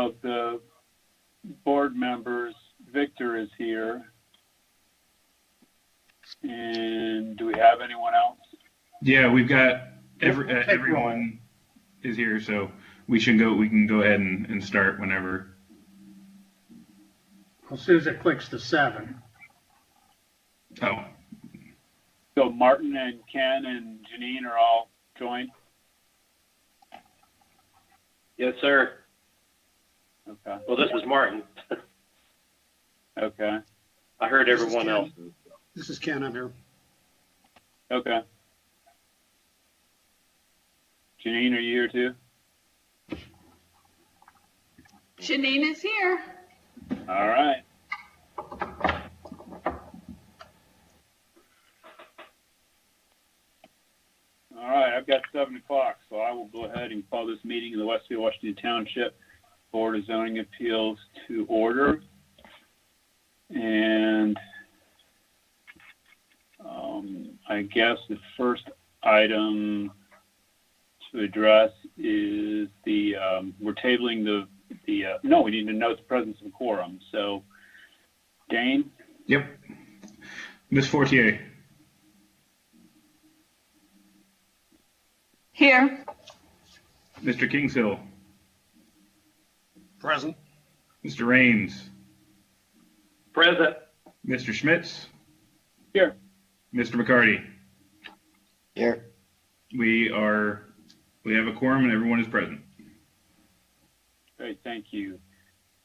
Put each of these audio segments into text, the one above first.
of the board members, Victor is here. And do we have anyone else? Yeah, we've got everyone is here, so we can go ahead and start whenever. As soon as it clicks to 7. Oh. So Martin and Ken and Janine are all joined? Yes, sir. Okay. Well, this is Martin. Okay. I heard everyone else. This is Ken, I'm here. Okay. Janine, are you here too? Janine is here. All right. All right, I've got 7 o'clock, so I will go ahead and call this meeting of the Westfield, Washington Township Board of Zoning Appeals to order. And I guess the first item to address is we're tabling no, we need to note the presence of quorum. So, Dane? Yep. Ms. Fortier? Here. Mr. Kingshill? Present. Mr. Raines? Present. Mr. Schmitz? Here. Mr. McCarty? Here. We have a quorum and everyone is present. Great, thank you.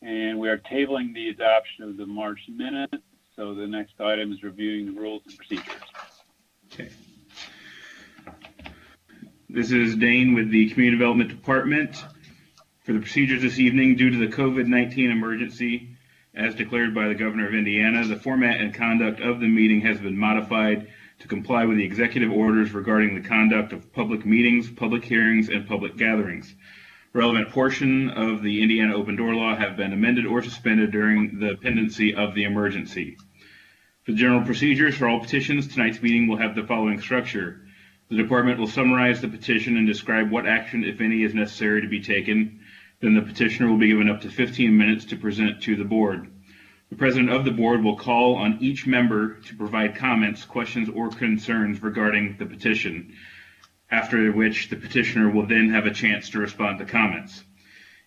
And we are tabling the adoption of the March minutes. So the next item is reviewing the rules and procedures. Okay. This is Dane with the Community Development Department. For the procedures this evening, due to the COVID-19 emergency, as declared by the Governor of Indiana, the format and conduct of the meeting has been modified to comply with the executive orders regarding the conduct of public meetings, public hearings, and public gatherings. Relevant portion of the Indiana Open Door Law have been amended or suspended during the pendency of the emergency. For the general procedures for all petitions, tonight's meeting will have the following structure. The department will summarize the petition and describe what action, if any, is necessary to be taken. Then the petitioner will be given up to 15 minutes to present to the board. The president of the board will call on each member to provide comments, questions, or concerns regarding the petition, after which the petitioner will then have a chance to respond to comments.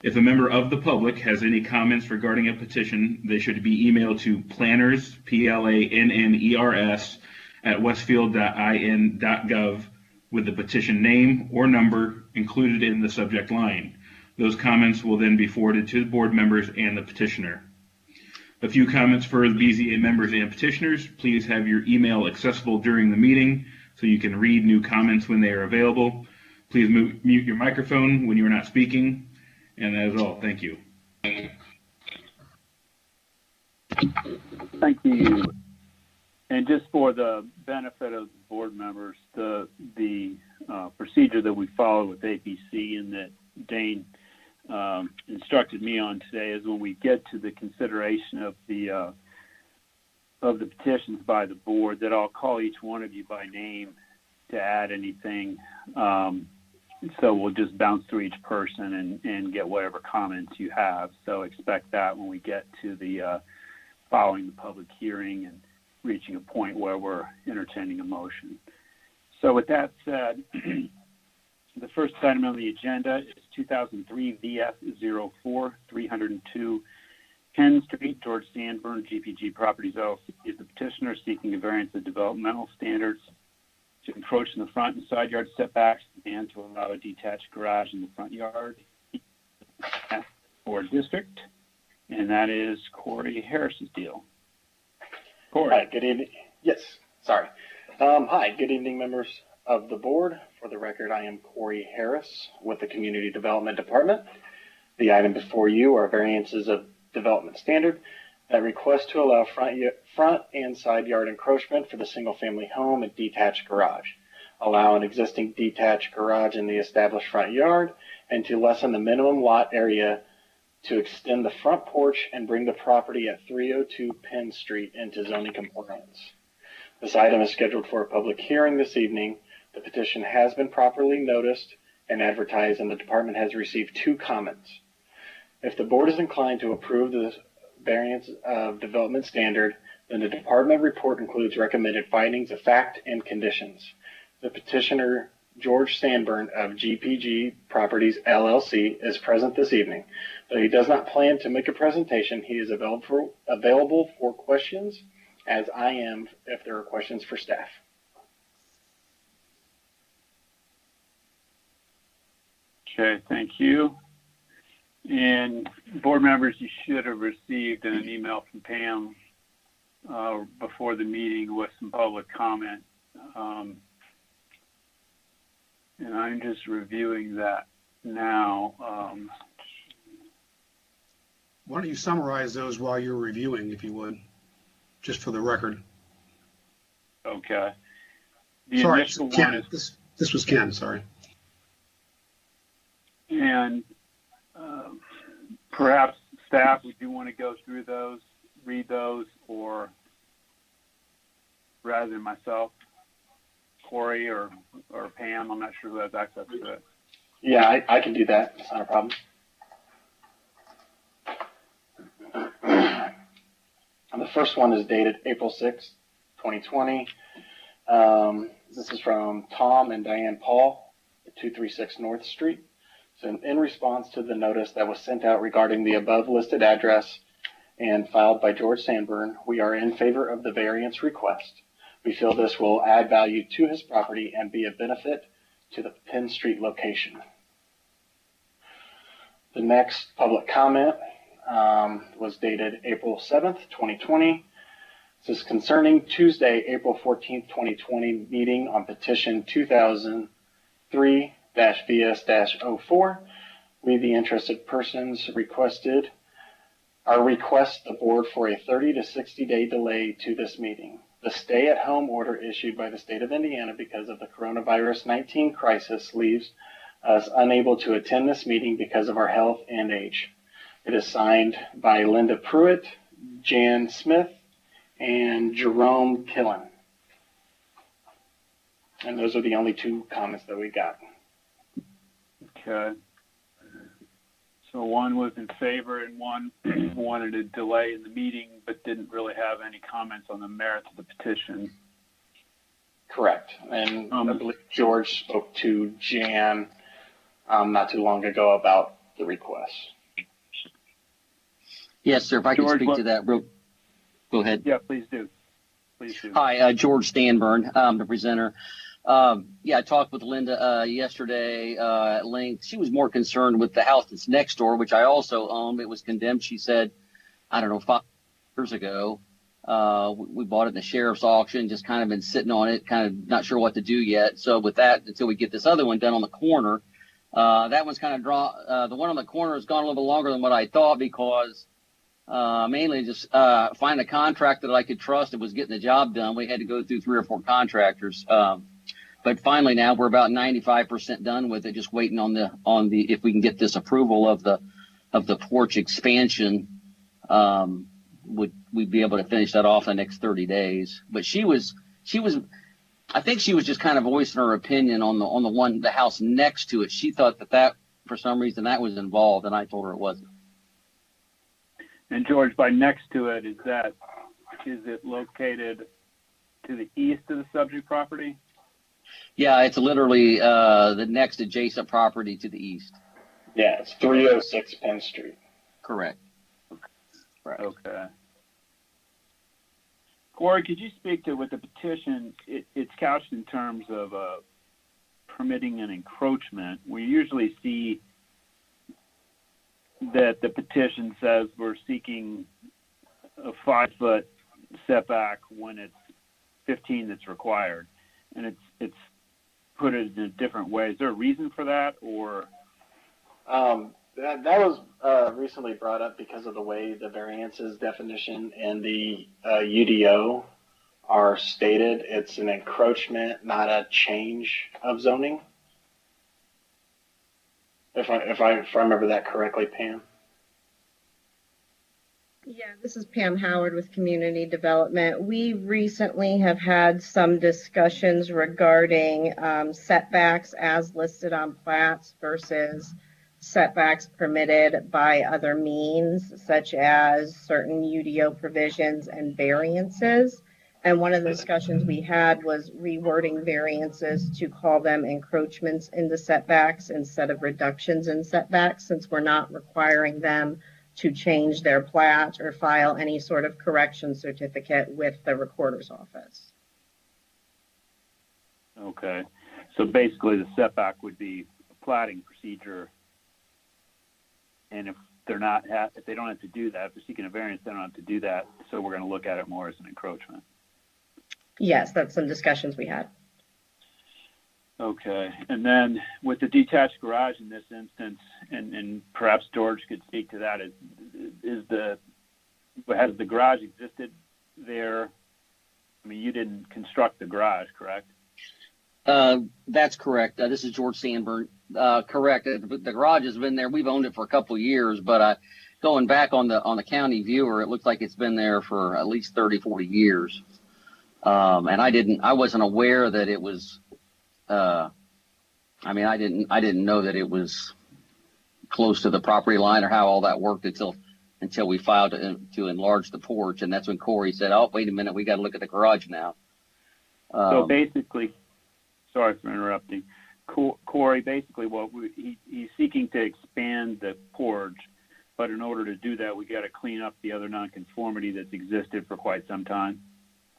If a member of the public has any comments regarding a petition, they should be emailed to planners, PLANNERS, at westfield.in.gov with the petition name or number included in the subject line. Those comments will then be forwarded to the board members and the petitioner. A few comments for the BZA members and petitioners. Please have your email accessible during the meeting so you can read new comments when they are available. Please mute your microphone when you are not speaking. And that is all. Thank you. Thank you. And just for the benefit of the board members, the procedure that we follow with APC and that Dane instructed me on today is when we get to the consideration of the petitions by the board, that I'll call each one of you by name to add anything. So we'll just bounce through each person and get whatever comments you have. So expect that when we get to the following the public hearing and reaching a point where we're entertaining a motion. So with that said, the first item on the agenda is 2003 VF04 302 Penn Street, George Sandburn, GPG Properties LLC is the petitioner seeking a variance of developmental standards to encroach in the front and side yard setbacks and to allow a detached garage in the front yard for district. And that is Corey Harris's deal. Corey. Hi, good evening. Yes, sorry. Hi, good evening, members of the board. For the record, I am Corey Harris with the Community Development Department. The item before you are variances of development standard that request to allow front and side yard encroachment for the single-family home and detached garage, allow an existing detached garage in the established front yard, and to lessen the minimum lot area to extend the front porch and bring the property at 302 Penn Street into zoning compliance. This item is scheduled for a public hearing this evening. The petition has been properly noticed and advertised, and the department has received 2 comments. If the board is inclined to approve the variance of development standard, then the department report includes recommended findings of fact and conditions. The petitioner, George Sandburn of GPG Properties LLC, is present this evening. Though he does not plan to make a presentation, he is available for questions, as I am if there are questions for staff. Okay, thank you. And board members, you should have received an email from Pam before the meeting with some public comment. And I'm just reviewing that now. Why don't you summarize those while you're reviewing, if you would, just for the record? Okay. The Sorry, initial Ken. one is, This was Ken, sorry. and perhaps staff, would you want to go through those, read those, or rather than myself, Corey or Pam? I'm not sure who has access to it. Yeah, I can do that. It's not a problem. The first one is dated April 6th, 2020. This is from Tom and Diane Paul at 236 North Street. So in response to the notice that was sent out regarding the above listed address and filed by George Sandburn, we are in favor of the variance request. We feel this will add value to his property and be a benefit to the Penn Street location. The next public comment was dated April 7th, 2020. This is concerning Tuesday, April 14th, 2020 meeting on petition 2003-VS-04. We, the interested persons, request the board for a 30 to 60 day delay to this meeting. The stay-at-home order issued by the state of Indiana because of the coronavirus-19 crisis leaves us unable to attend this meeting because of our health and age. It is signed by Linda Pruitt, Jan Smith, and Jerome Killen. And those are the only two comments that we got. Okay. So one was in favor and one wanted a delay in the meeting, but didn't really have any comments on the merits of the petition. Correct. And I believe George spoke to Jan not too long ago about the request. Yes, sir. If I can speak to that, go ahead. Yeah, please do. Please do. Hi, George Stanburn, the presenter. Yeah, I talked with Linda yesterday at length. She was more concerned with the house that's next door, which I also own. It was condemned, she said, I don't know, 5 years ago. We bought it in the sheriff's auction, just kind of been sitting on it, kind of not sure what to do yet. So with that, until we get this other one done on the corner, that one's kind of the one on the corner has gone a little bit longer than what I thought because mainly just find a contractor that I could trust that was getting the job done. We had to go through 3 or 4 contractors. But finally now we're about 95% done with it, just waiting on the if we can get this approval of the porch expansion, we'd be able to finish that off in the next 30 days. But I think she was just kind of voicing her opinion on the house next to it. She thought that for some reason that was involved, and I told her it wasn't. And George, by next to it, is it located to the east of the subject property? Yeah, it's literally the next adjacent property to the east. Yeah, it's 306 Penn Street. Correct. Right. Okay. Corey, could you speak to with the petition? It's couched in terms of permitting an encroachment. We usually see that the petition says we're seeking a 5-foot setback when it's 15 that's required, and it's put it in a different way. Is there a reason for that, or? That was recently brought up because of the way the variances definition and the UDO are stated. It's an encroachment, not a change of zoning. If I remember that correctly, Pam. Yeah, this is Pam Howard with Community Development. We recently have had some discussions regarding setbacks as listed on plats versus setbacks permitted by other means, such as certain UDO provisions and variances. And one of the discussions we had was rewording variances to call them encroachments into setbacks instead of reductions in setbacks, since we're not requiring them to change their plat or file any sort of correction certificate with the recorder's office. Okay. So basically the setback would be a platting procedure. And if they're not, if they don't have to do that, if they're seeking a variance, they don't have to do that. So we're going to look at it more as an encroachment. Yes, that's some discussions we had. Okay. And then with the detached garage in this instance, and perhaps George could speak to that, has the garage existed there? I mean, you didn't construct the garage, correct? That's correct. This is George Sandburn. Correct. The garage has been there. We've owned it for a couple of years, but going back on the county viewer, it looks like it's been there for at least 30, 40 years. And I wasn't aware that it was, I didn't know that it was close to the property line or how all that worked until we filed to enlarge the porch. And that's when Corey said, oh, wait a minute, we got to look at the garage now. So basically, sorry for interrupting. Corey, basically he's seeking to expand the porch, but in order to do that, we got to clean up the other nonconformity that's existed for quite some time.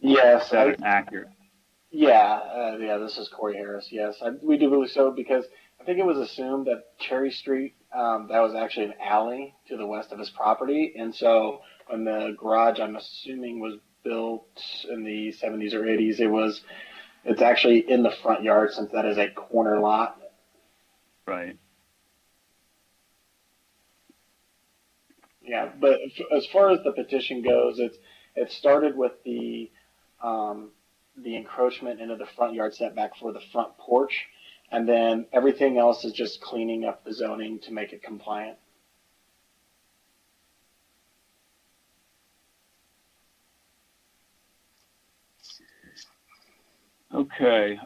Yes. Is that accurate? Yeah, this is Corey Harris. Yes, we do believe so, because I think it was assumed that Cherry Street, that was actually an alley to the west of his property. And so when the garage, I'm assuming, was built in the 70s or 80s, it's actually in the front yard, since that is a corner lot. Right. Yeah, but as far as the petition goes, it started with the encroachment into the front yard setback for the front porch, and then everything else is just cleaning up the zoning to make it compliant. Okay.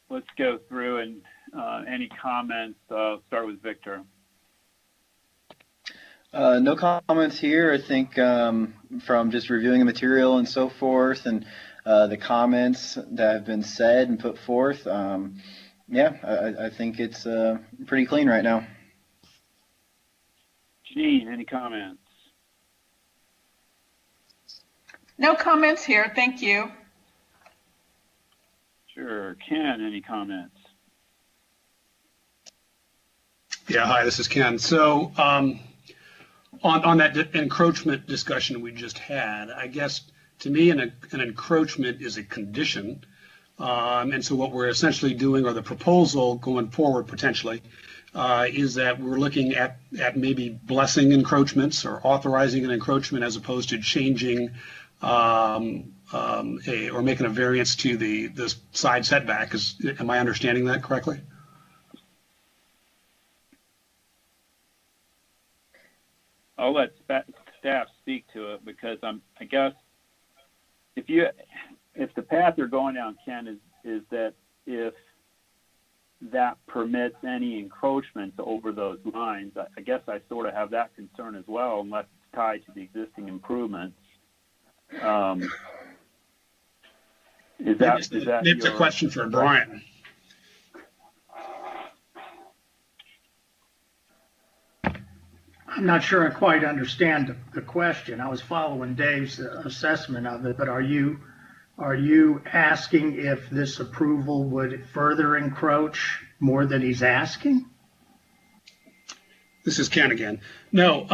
Let's go through and any comments. Start with Victor. No comments here. I think from just reviewing the material and so forth, and the comments that have been said and put forth, I think it's pretty clean right now. Janine, any comments? No comments here. Thank you. Sure. Ken, any comments? Yeah, hi, this is Ken. So on that encroachment discussion we just had, I guess to me an encroachment is a condition. And so what we're essentially doing, or the proposal going forward potentially, is that we're looking at maybe blessing encroachments or authorizing an encroachment as opposed to changing or making a variance to the side setback. Am I understanding that correctly? I'll let staff speak to it, because I guess if the path you're going down, Ken, is that if that permits any encroachments over those lines, I guess I sort of have that concern as well, unless it's tied to the existing improvements. Is that It's a question for Brian. I'm not sure I quite understand the question. I was following Dave's assessment of it, but are you asking if this approval would further encroach more than he's asking? This is Ken again. No,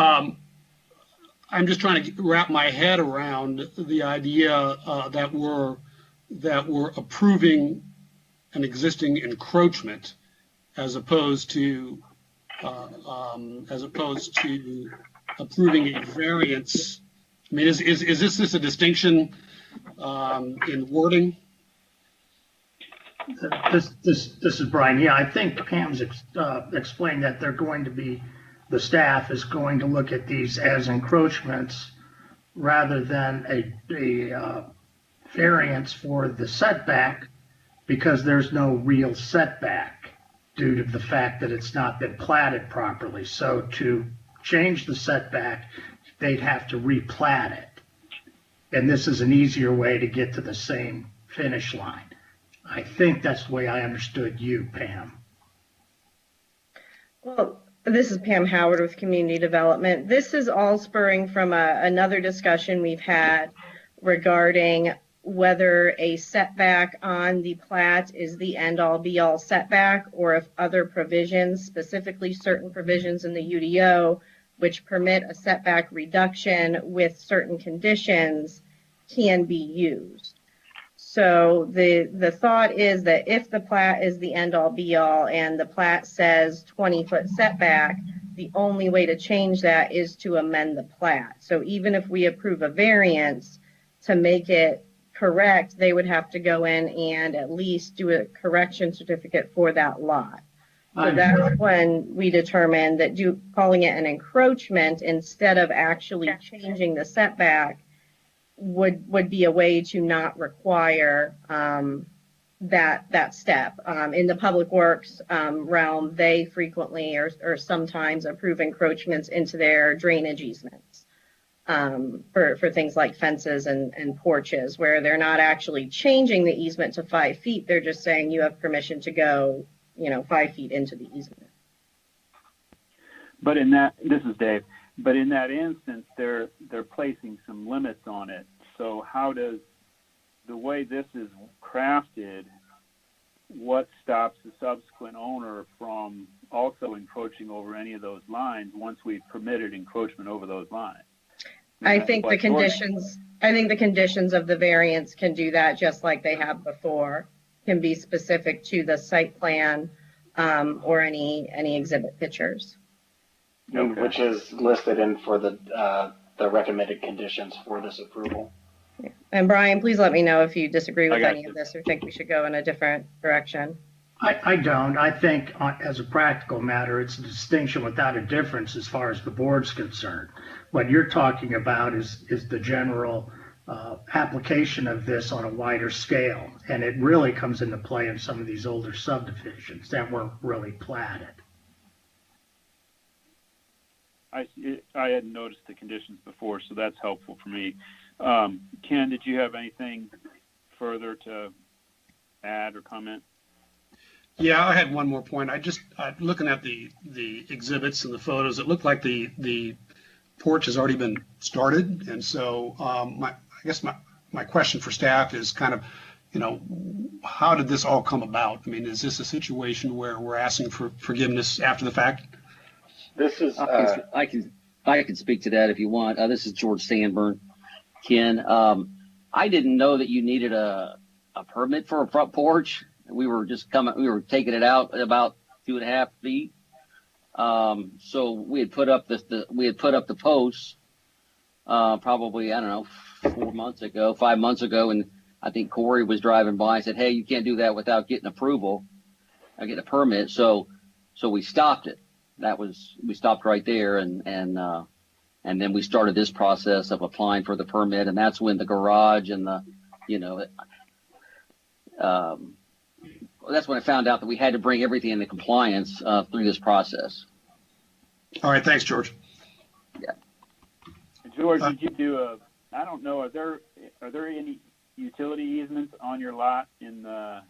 I'm just trying to wrap my head around the idea that we're approving an existing encroachment as opposed to approving a variance. I mean, is this a distinction in wording? This is Brian. Yeah, I think Pam's explained that the staff is going to look at these as encroachments rather than a variance for the setback, because there's no real setback due to the fact that it's not been platted properly. So to change the setback, they'd have to replat it. And this is an easier way to get to the same finish line. I think that's the way I understood you, Pam. Well, this is Pam Howard with Community Development. This is all spurring from another discussion we've had regarding whether a setback on the plat is the end-all be-all setback, or if other provisions, specifically certain provisions in the UDO, which permit a setback reduction with certain conditions, can be used. So the thought is that if the plat is the end-all be-all and the plat says 20-foot setback, the only way to change that is to amend the plat. So even if we approve a variance to make it correct, they would have to go in and at least do a correction certificate for that lot. So that's when we determined that calling it an encroachment instead of actually changing the setback would be a way to not require that step. In the public works realm, they frequently or sometimes approve encroachments into their drainage easements for things like fences and porches, where they're not actually changing the easement to 5 feet. They're just saying you have permission to go 5 feet into the easement. But this is Dave. But in that instance, they're placing some limits on it. So how does the way this is crafted, what stops the subsequent owner from also encroaching over any of those lines once we've permitted encroachment over those lines? I think the conditions of the variance can do that just like they have before, can be specific to the site plan or any exhibit pictures. Okay. Which is listed in for the recommended conditions for this approval. And Brian, please let me know if you disagree with any of this or think we should go in a different direction. I don't. I think as a practical matter, it's a distinction without a difference as far as the board's concerned. What you're talking about is the general application of this on a wider scale. And it really comes into play in some of these older subdivisions that weren't really platted. I hadn't noticed the conditions before, so that's helpful for me. Ken, did you have anything further to add or comment? Yeah, I had one more point. Looking at the exhibits and the photos, it looked like the porch has already been started. And so I guess my question for staff is kind of, how did this all come about? I mean, is this a situation where we're asking for forgiveness after the fact? This is I can speak to that if you want. This is George Sandburn. Ken, I didn't know that you needed a permit for a front porch. We were taking it out about 2.5 feet. So we had put up the posts probably, 5 months ago, and I think Corey was driving by and said, "Hey, you can't do that without getting approval, getting a permit." So we stopped it. We stopped right there, and then we started this process of applying for the permit, and that's when the garage and that's when I found out that we had to bring everything into compliance through this process. All right, thanks, George. Yeah. George, did you do I don't know, are there any utility easements on your lot in the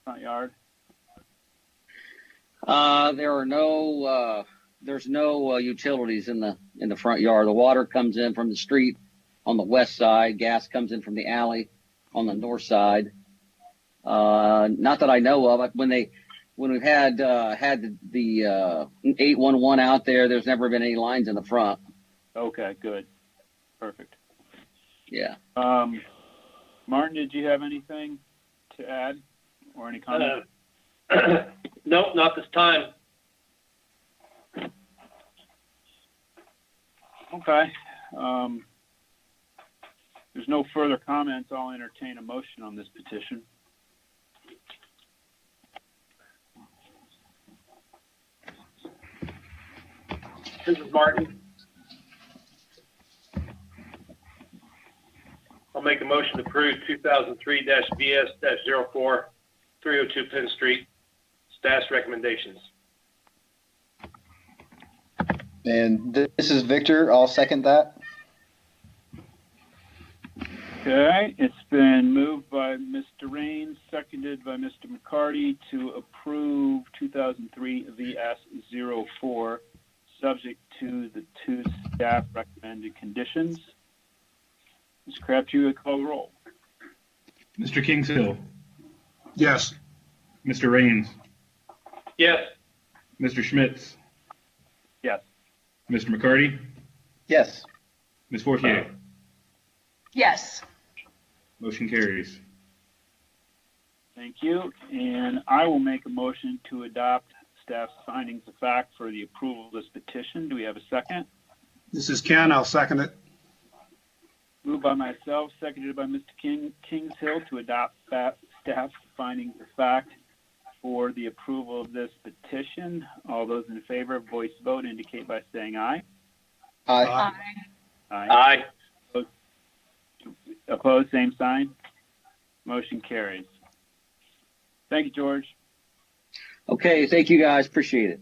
front yard? There's no utilities in the front yard. The water comes in from the street on the west side. Gas comes in from the alley on the north side. Not that I know of. When we've had the 811 out there, there's never been any lines in the front. Okay, good. Perfect. Yeah. Martin, did you have anything to add or any comment? Nope, not this time. Okay. There's no further comments. I'll entertain a motion on this petition. This is Martin. I'll make a motion to approve 2003-VS-04, 302 Penn Street, staff's recommendations. And this is Victor. I'll second that. Okay, it's been moved by Mr. Raines, seconded by Mr. McCarty to approve 2003 VS-04, subject to the two staff recommended conditions. Mr. Crabtree, call the roll. Mr. Kingshill, Yes. Mr. Raines, Yes. Mr. Schmitz, Yes. Mr. McCarty, Yes. Ms. Fortier. Yes. Motion carries. Thank you. And I will make a motion to adopt staff's findings of fact for the approval of this petition. Do we have a second? This is Ken. I'll second it. Moved by myself, seconded by Mr. Kingshill to adopt staff's findings of fact for the approval of this petition. All those in favor, voice vote, indicate by saying aye. Aye. Aye. Opposed, same sign. Motion carries. Thank you, George. Okay, thank you guys. Appreciate it.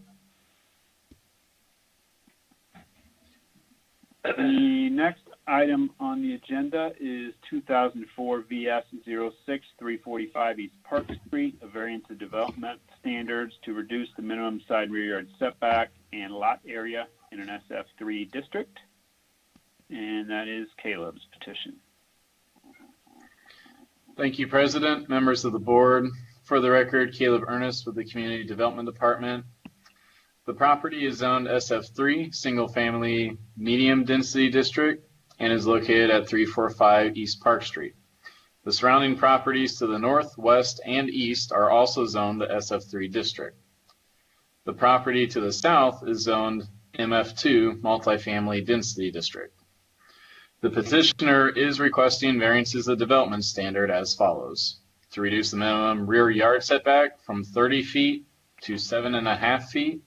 The next item on the agenda is 2004 VS-06 345 East Park Street, a variance of development standards to reduce the minimum side rear yard setback and lot area in an SF3 district. And that is Caleb's petition. Thank you, President, members of the board. For the record, Caleb Ernest with the Community Development Department. The property is zoned SF3, single family medium density district, and is located at 345 East Park Street. The surrounding properties to the north, west, and east are also zoned the SF3 district. The property to the south is zoned MF2, multifamily density district. The petitioner is requesting variances of development standard as follows: to reduce the minimum rear yard setback from 30 feet to 7.5 feet,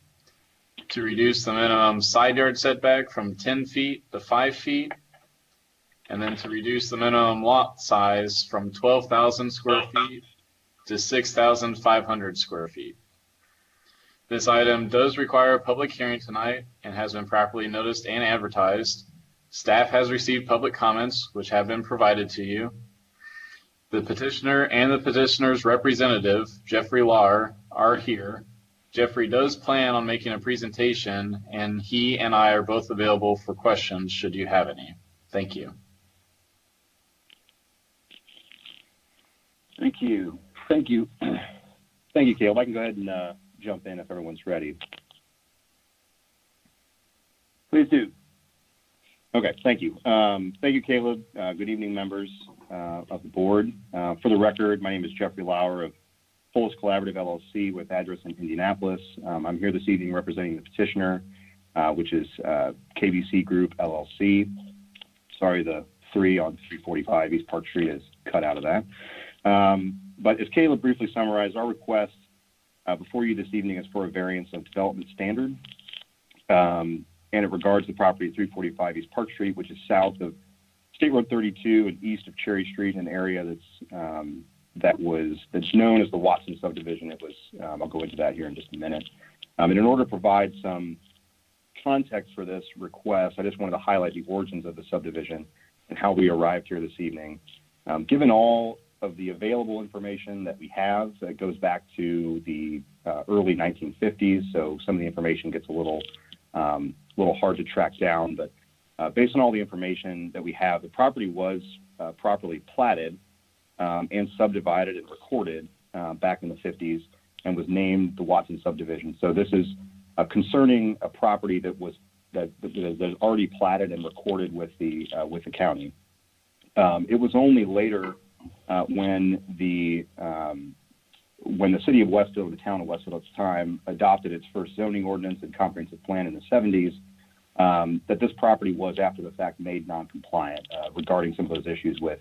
to reduce the minimum side yard setback from 10 feet to 5 feet, and then to reduce the minimum lot size from 12,000 square feet to 6,500 square feet. This item does require a public hearing tonight and has been properly noticed and advertised. Staff has received public comments, which have been provided to you. The petitioner and the petitioner's representative, Jeffrey Lahr, are here. Jeffrey does plan on making a presentation, and he and I are both available for questions should you have any. Thank you. Thank you. Thank you. Thank you, Caleb. I can go ahead and jump in if everyone's ready. Please do. Okay, thank you. Thank you, Caleb. Good evening, members of the board. For the record, my name is Jeffrey Lauer of Polis Collaborative LLC with address in Indianapolis. I'm here this evening representing the petitioner, which is KBC Group LLC. Sorry, the 3 on 345 East Park Street is cut out of that. But as Caleb briefly summarized, our request before you this evening is for a variance of development standard. And it regards the property at 345 East Park Street, which is south of State Road 32 and east of Cherry Street, an area that's known as the Watson subdivision. It was I'll go into that here in just a minute. And in order to provide some context for this request, I just wanted to highlight the origins of the subdivision and how we arrived here this evening. Given all of the available information that we have, it goes back to the early 1950s, so some of the information gets a little hard to track down, but based on all the information that we have, the property was properly platted and subdivided and recorded back in the 50s and was named the Watson subdivision. So this is concerning a property that is already platted and recorded with the county. It was only later when the city of Westfield, the town of Westfield at the time, adopted its first zoning ordinance and comprehensive plan in the 70s, that this property was, after the fact, made non-compliant regarding some of those issues with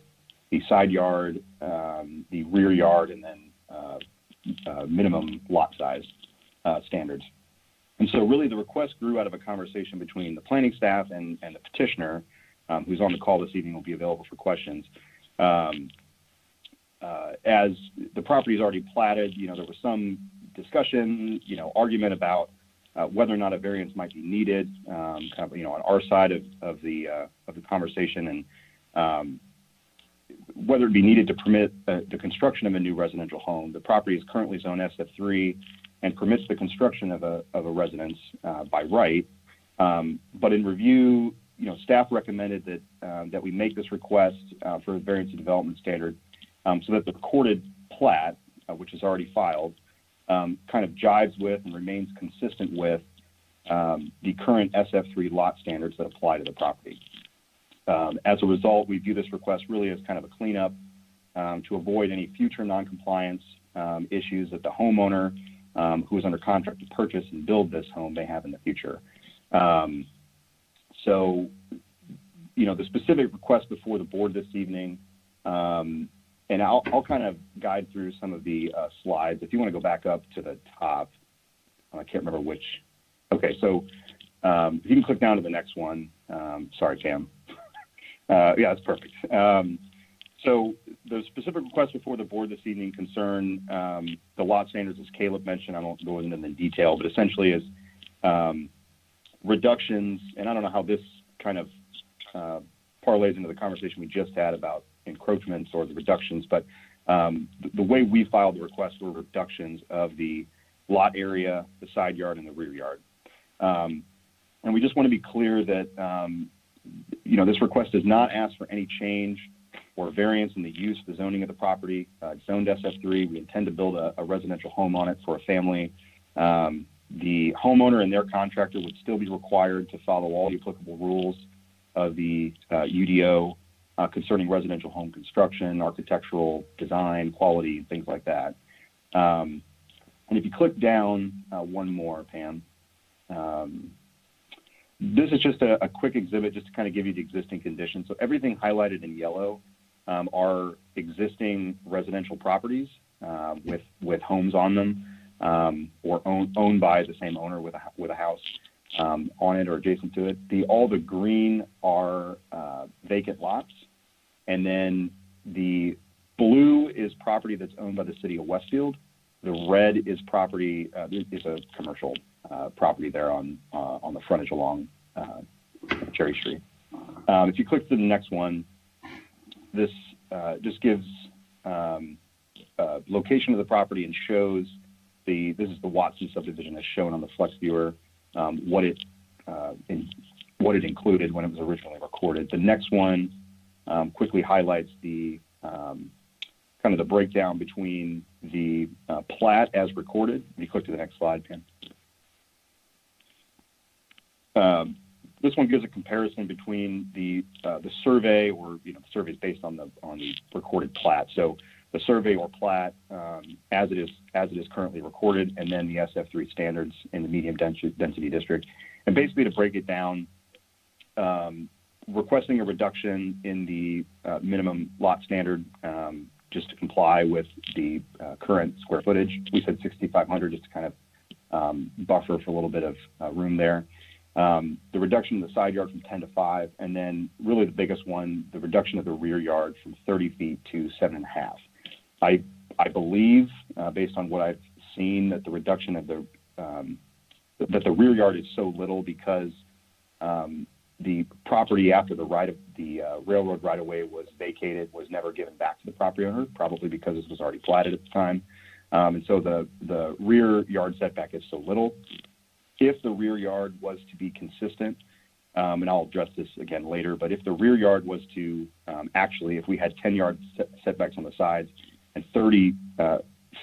the side yard, the rear yard, and then minimum lot size standards. And so really the request grew out of a conversation between the planning staff and the petitioner, who's on the call this evening, will be available for questions. As the property is already platted, there was some discussion, argument about whether or not a variance might be needed, kind of, on our side of the conversation, and whether it be needed to permit the construction of a new residential home. The property is currently zoned SF3 and permits the construction of a residence by right. But in review, staff recommended that we make this request for a variance and development standard so that the recorded plat, which is already filed, kind of jives with and remains consistent with the current SF3 lot standards that apply to the property. As a result, we view this request really as kind of a cleanup to avoid any future noncompliance issues that the homeowner who is under contract to purchase and build this home may have in the future. So, the specific request before the board this evening, and I'll kind of guide through some of the slides. If you want to go back up to the top, I can't remember which. Okay, so if you can click down to the next one. Sorry, Cam. Yeah, that's perfect. So the specific requests before the board this evening concern the lot standards, as Caleb mentioned. I won't go into them in detail, but essentially is reductions, and I don't know how this kind of parlays into the conversation we just had about encroachments or the reductions, but the way we filed the request were reductions of the lot area, the side yard, and the rear yard. And we just want to be clear that this request does not ask for any change or variance in the use, the zoning of the property. It's zoned SF3. We intend to build a residential home on it for a family. The homeowner and their contractor would still be required to follow all the applicable rules of the UDO concerning residential home construction, architectural design, quality, and things like that. And if you click down one more, Pam, this is just a quick exhibit just to kind of give you the existing conditions. So everything highlighted in yellow are existing residential properties with homes on them, or owned by the same owner with a house on it or adjacent to it. All the green are vacant lots, and then the blue is property that's owned by the city of Westfield. The red is property is a commercial property there on the frontage along Cherry Street. If you click to the next one, this just gives location of the property and shows this is the Watson subdivision as shown on the Flex Viewer, what it included when it was originally recorded. The next one quickly highlights the kind of the breakdown between the plat as recorded. If you click to the next slide, Pam. This one gives a comparison between the survey, or the survey is based on the recorded plat. So the survey or plat as it is currently recorded, and then the SF3 standards in the medium density district. And basically, to break it down, requesting a reduction in the minimum lot standard just to comply with the current square footage. We said 6,500 just to kind of buffer for a little bit of room there. The reduction of the side yard from 10 to 5, and then really the biggest one, the reduction of the rear yard from 30 feet to 7.5. I believe, based on what I've seen, that the reduction of that the rear yard is so little because the property after the railroad right of way was vacated was never given back to the property owner, probably because this was already platted at the time, and so the rear yard setback is so little. If the rear yard was to be consistent, and I'll address this again later, but if the rear yard was to actually, if we had 10 yard setbacks on the sides and 30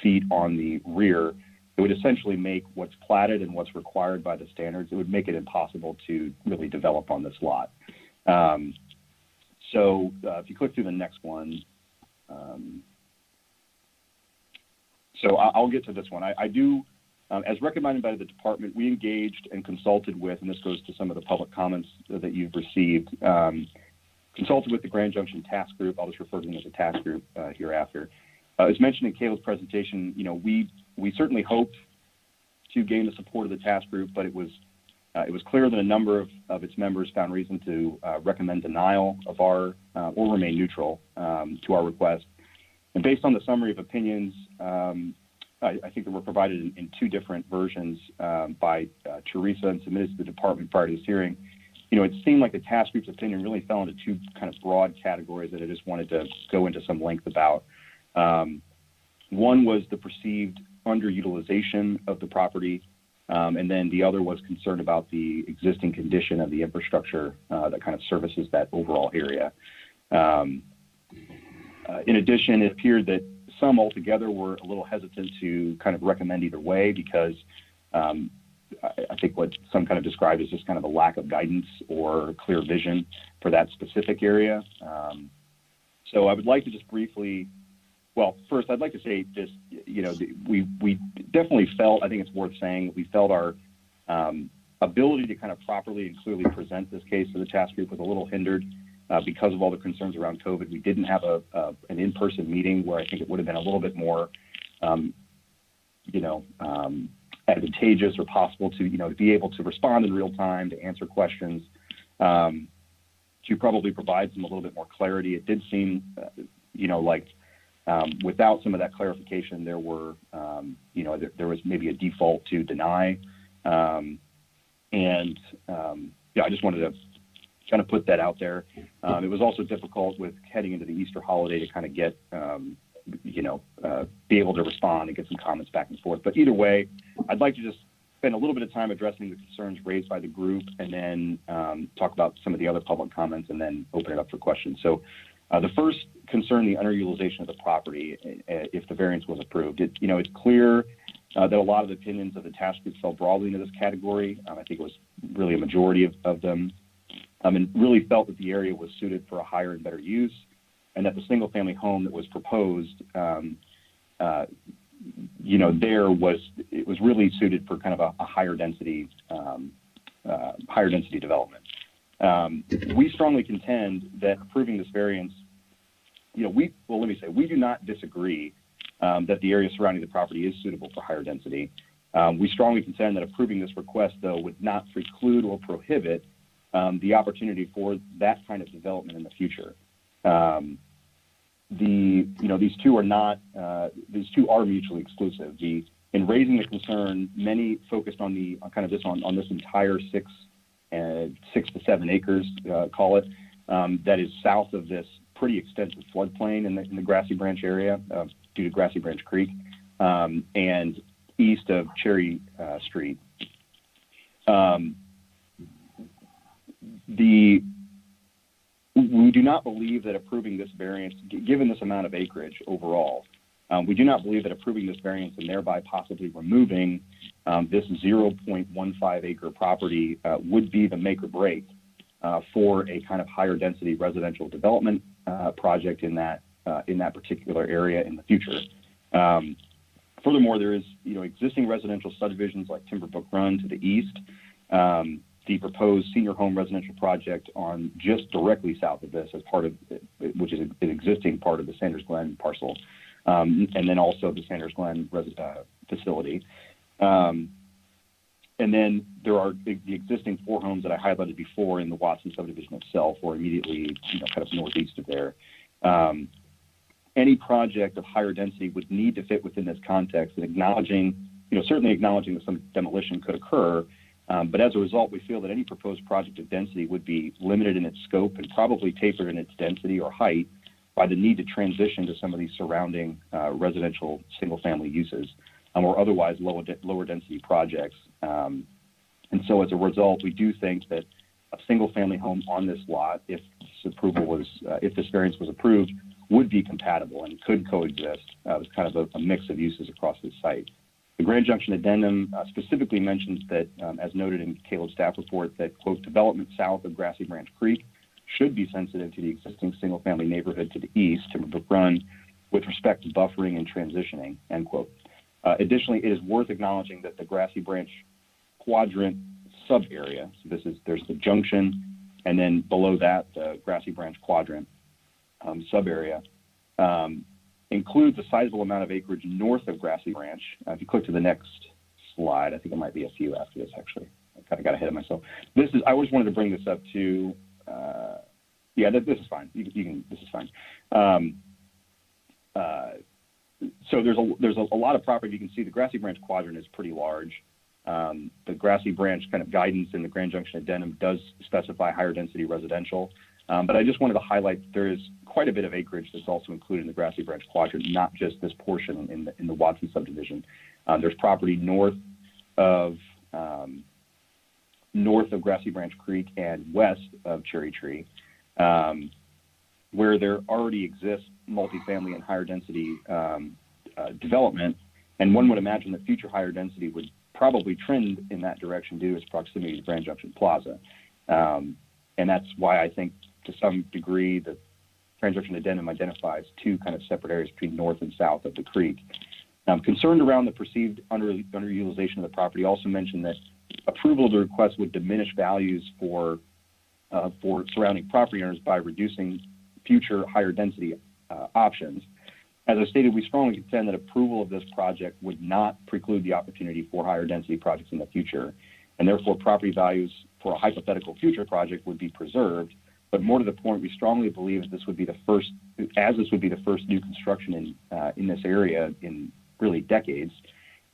feet on the rear, it would essentially make what's platted and what's required by the standards, it would make it impossible to really develop on this lot. So if you click through the next one, so I'll get to this one. I do, as recommended by the department, we engaged and consulted with, and this goes to some of the public comments that you've received, consulted with the Grand Junction Task Group. I'll just refer to them as a task group hereafter. As mentioned in Caleb's presentation, we certainly hoped to gain the support of the task group, but it was clear that a number of its members found reason to recommend denial of our or remain neutral to our request. And based on the summary of opinions I think that were provided in two different versions by Teresa and submitted to the department prior to this hearing. It seemed like the task group's opinion really fell into two kind of broad categories that I just wanted to go into some length about. One was the perceived underutilization of the property, and then the other was concerned about the existing condition of the infrastructure that kind of services that overall area. In addition, it appeared that some altogether were a little hesitant to kind of recommend either way because I think what some kind of described as just kind of a lack of guidance or clear vision for that specific area. So I would like to just briefly, well, first I'd like to say this, we definitely felt, I think it's worth saying, we felt our ability to kind of properly and clearly present this case to the task group was a little hindered because of all the concerns around COVID. We didn't have an in-person meeting where I think it would have been a little bit more, advantageous or possible to, to be able to respond in real time, to answer questions, to probably provide a little bit more clarity. It did seem, like without some of that clarification, there were, there was maybe a default to deny. I just wanted to kind of put that out there. It was also difficult with heading into the Easter holiday to kind of get, be able to respond and get some comments back and forth. But either way, I'd like to just spend a little bit of time addressing the concerns raised by the group and then talk about some of the other public comments and then open it up for questions. So the first concern, the underutilization of the property, if the variance was approved. It's clear that a lot of the opinions of the task group fell broadly into this category. I think it was really a majority of them. And really felt that the area was suited for a higher and better use, and that the single-family home that was proposed, it was really suited for kind of a higher density development. We strongly contend that approving this variance, we do not disagree that the area surrounding the property is suitable for higher density. We strongly contend that approving this request, though, would not preclude or prohibit the opportunity for that kind of development in the future. These two are mutually exclusive. In raising the concern, many focused on this entire 6 to 7 acres, call it, that is south of this pretty extensive floodplain in the Grassy Branch area due to Grassy Branch Creek, and east of Cherry Street. We do not believe that approving this variance, given this amount of acreage overall, we do not believe that approving this variance and thereby possibly removing this 0.15 acre property would be the make or break for a kind of higher density residential development project in that particular area in the future. Furthermore, there is existing residential subdivisions like Timberbrook Run to the east. The proposed senior home residential project on just directly south of this as part of, which is an existing part of the Sanders Glen parcel, and then also the Sanders Glen facility. And then there are the existing 4 homes that I highlighted before in the Watson subdivision itself, or immediately, kind of northeast of there. Any project of higher density would need to fit within this context, and certainly acknowledging that some demolition could occur. But as a result, we feel that any proposed project of density would be limited in its scope and probably tapered in its density or height by the need to transition to some of these surrounding residential single-family uses or otherwise lower density projects. And so as a result, we do think that a single-family home on this lot, if this variance was approved, would be compatible and could coexist with kind of a mix of uses across this site. The Grand Junction Addendum specifically mentions that, as noted in Caleb's staff report, that, quote, development south of Grassy Branch Creek should be sensitive to the existing single-family neighborhood to the east, Timberbrook Run, with respect to buffering and transitioning, end quote. Additionally, it is worth acknowledging that the Grassy Branch Quadrant sub-area, so there's the junction, and then below that, the Grassy Branch Quadrant sub-area, includes a sizable amount of acreage north of Grassy Branch. If you click to the next slide, I think it might be a few after this, actually. I kind of got ahead of myself. I always wanted to bring this up too. This is fine. This is fine. So there's a lot of property. You can see the Grassy Branch quadrant is pretty large. The Grassy Branch kind of guidance in the Grand Junction addendum does specify higher density residential. But I just wanted to highlight that there is quite a bit of acreage that's also included in the Grassy Branch quadrant, not just this portion in the Watson subdivision. There's property north of Grassy Branch Creek and west of Cherry Tree, where there already exists multifamily and higher density development. And one would imagine that future higher density would probably trend in that direction due to its proximity to Grand Junction Plaza. And that's why I think to some degree the Grand Junction addendum identifies two kind of separate areas between north and south of the creek. Concerned around the perceived underutilization of the property also mentioned that approval of the request would diminish values for surrounding property owners by reducing future higher density options. As I stated, we strongly contend that approval of this project would not preclude the opportunity for higher density projects in the future, and therefore property values for a hypothetical future project would be preserved. But more to the point, we strongly believe that this would be the first new construction in this area in really decades,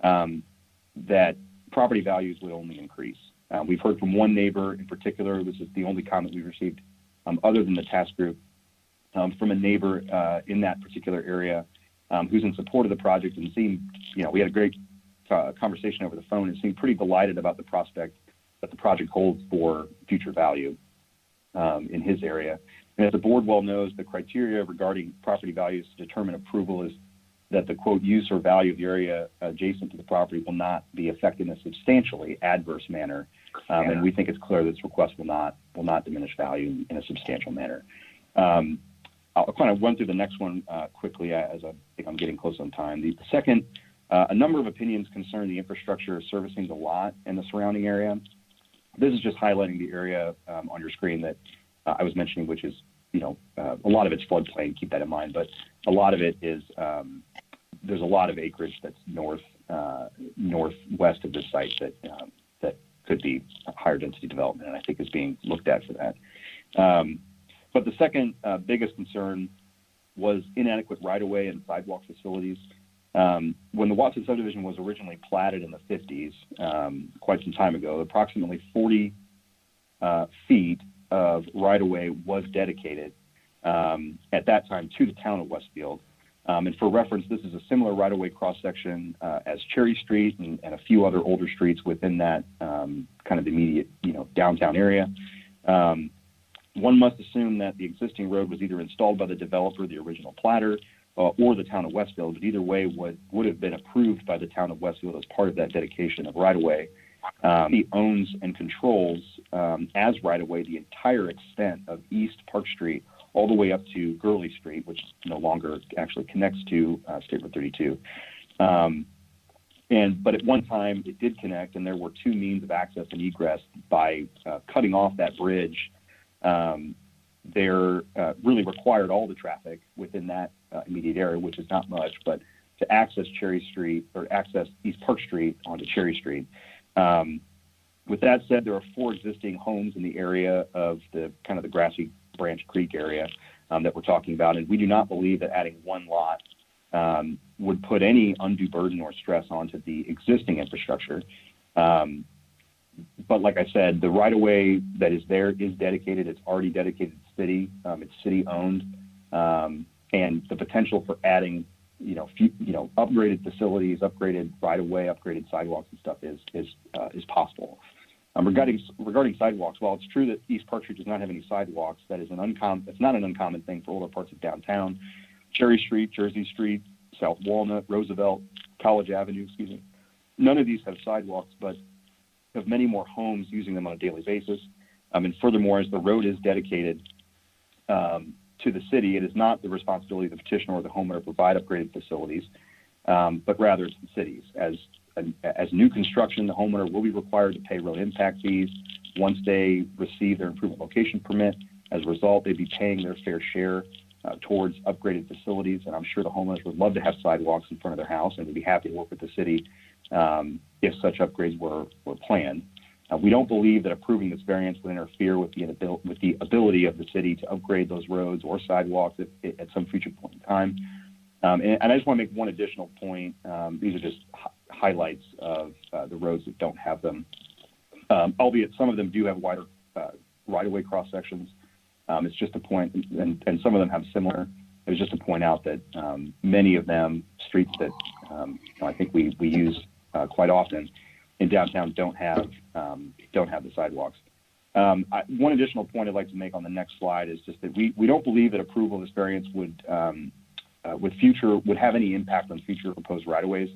that property values would only increase. We've heard from one neighbor in particular. This is the only comment we've received other than the task group, from a neighbor in that particular area who's in support of the project and seemed, we had a great conversation over the phone and seemed pretty delighted about the prospect that the project holds for future value in his area. And as the board well knows, the criteria regarding property values to determine approval is that the quote use or value of the area adjacent to the property will not be affected in a substantially adverse manner. And we think it's clear that this request will not diminish value in a substantial manner. I'll kind of run through the next one quickly as I think I'm getting close on time. The second, a number of opinions concern the infrastructure servicing the lot and the surrounding area. This is just highlighting the area on your screen that I was mentioning, which is, a lot of it's floodplain, keep that in mind, but a lot of it is, there's a lot of acreage that's northwest of this site that could be higher density development, and I think is being looked at for that. But the second biggest concern was inadequate right-of-way and sidewalk facilities. When the Watson subdivision was originally platted in the 50s, quite some time ago, approximately 40 feet of right-of-way was dedicated at that time to the town of Westfield. And for reference, this is a similar right-of-way cross-section as Cherry Street and a few other older streets within that kind of immediate, downtown area. One must assume that the existing road was either installed by the developer, the original platter, or the town of Westfield, but either way would have been approved by the town of Westfield as part of that dedication of right-of-way. He owns and controls as right-of-way the entire extent of East Park Street all the way up to Gurley Street, which no longer actually connects to State Road 32. But at one time it did connect, and there were two means of access and egress. By cutting off that bridge, there really required all the traffic within that immediate area, which is not much, but to access Cherry Street or access East Park Street onto Cherry Street. With that said, there are 4 existing homes in the area of the kind of the Grassy Branch Creek area that we're talking about, and we do not believe that adding one lot would put any undue burden or stress onto the existing infrastructure. But like I said, the right-of-way that is there is dedicated. It's already dedicated to the city. It's city-owned, and the potential for adding, upgraded facilities, upgraded right-of-way, upgraded sidewalks and stuff is possible. Regarding sidewalks, while it's true that East Park Street does not have any sidewalks, it's not an uncommon thing for older parts of downtown. Cherry Street, Jersey Street, South Walnut, Roosevelt, College Avenue, none of these have sidewalks, but have many more homes using them on a daily basis. And furthermore, as the road is dedicated to the city, it is not the responsibility of the petitioner or the homeowner to provide upgraded facilities, but rather it's the city's. As new construction, the homeowner will be required to pay road impact fees once they receive their improvement location permit. As a result, they'd be paying their fair share towards upgraded facilities, and I'm sure the homeowners would love to have sidewalks in front of their house and would be happy to work with the city if such upgrades were planned. We don't believe that approving this variance would interfere with the ability of the city to upgrade those roads or sidewalks at some future point in time. And I just want to make one additional point. These are just highlights of the roads that don't have them, albeit some of them do have wider right-of-way cross sections. It's just a point, and some of them have similar. It was just to point out that many of them, streets that I think we use quite often in downtown, don't have the sidewalks. One additional point I'd like to make on the next slide is just that we don't believe that approval of this variance would have any impact on future proposed right-of-ways.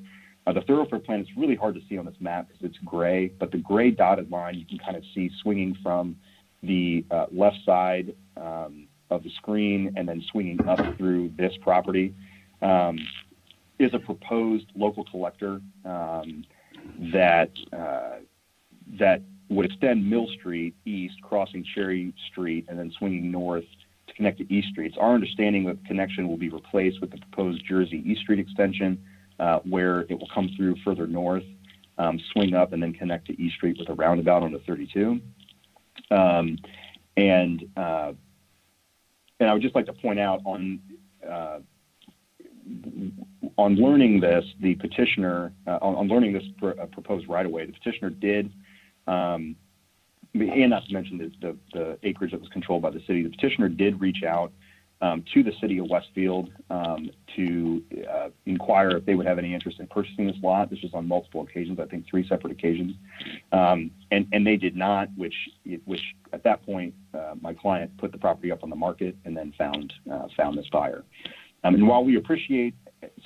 The thoroughfare plan is really hard to see on this map because it's gray, but the gray dotted line you can kind of see swinging from the left side of the screen and then swinging up through this property is a proposed local collector that would extend Mill Street east, crossing Cherry Street, and then swinging north to connect to East Street. It's our understanding that the connection will be replaced with the proposed Jersey East Street extension, where it will come through further north, swing up, and then connect to East Street with a roundabout on the 32. And I would just like to point out on learning this, the petitioner, on learning this proposed right-of-way, the petitioner did, and not to mention the acreage that was controlled by the city, the petitioner did reach out to the city of Westfield to inquire if they would have any interest in purchasing this lot. This was on multiple occasions, I think 3 separate occasions, and they did not. Which at that point, my client put the property up on the market and then found this buyer. And while we appreciate,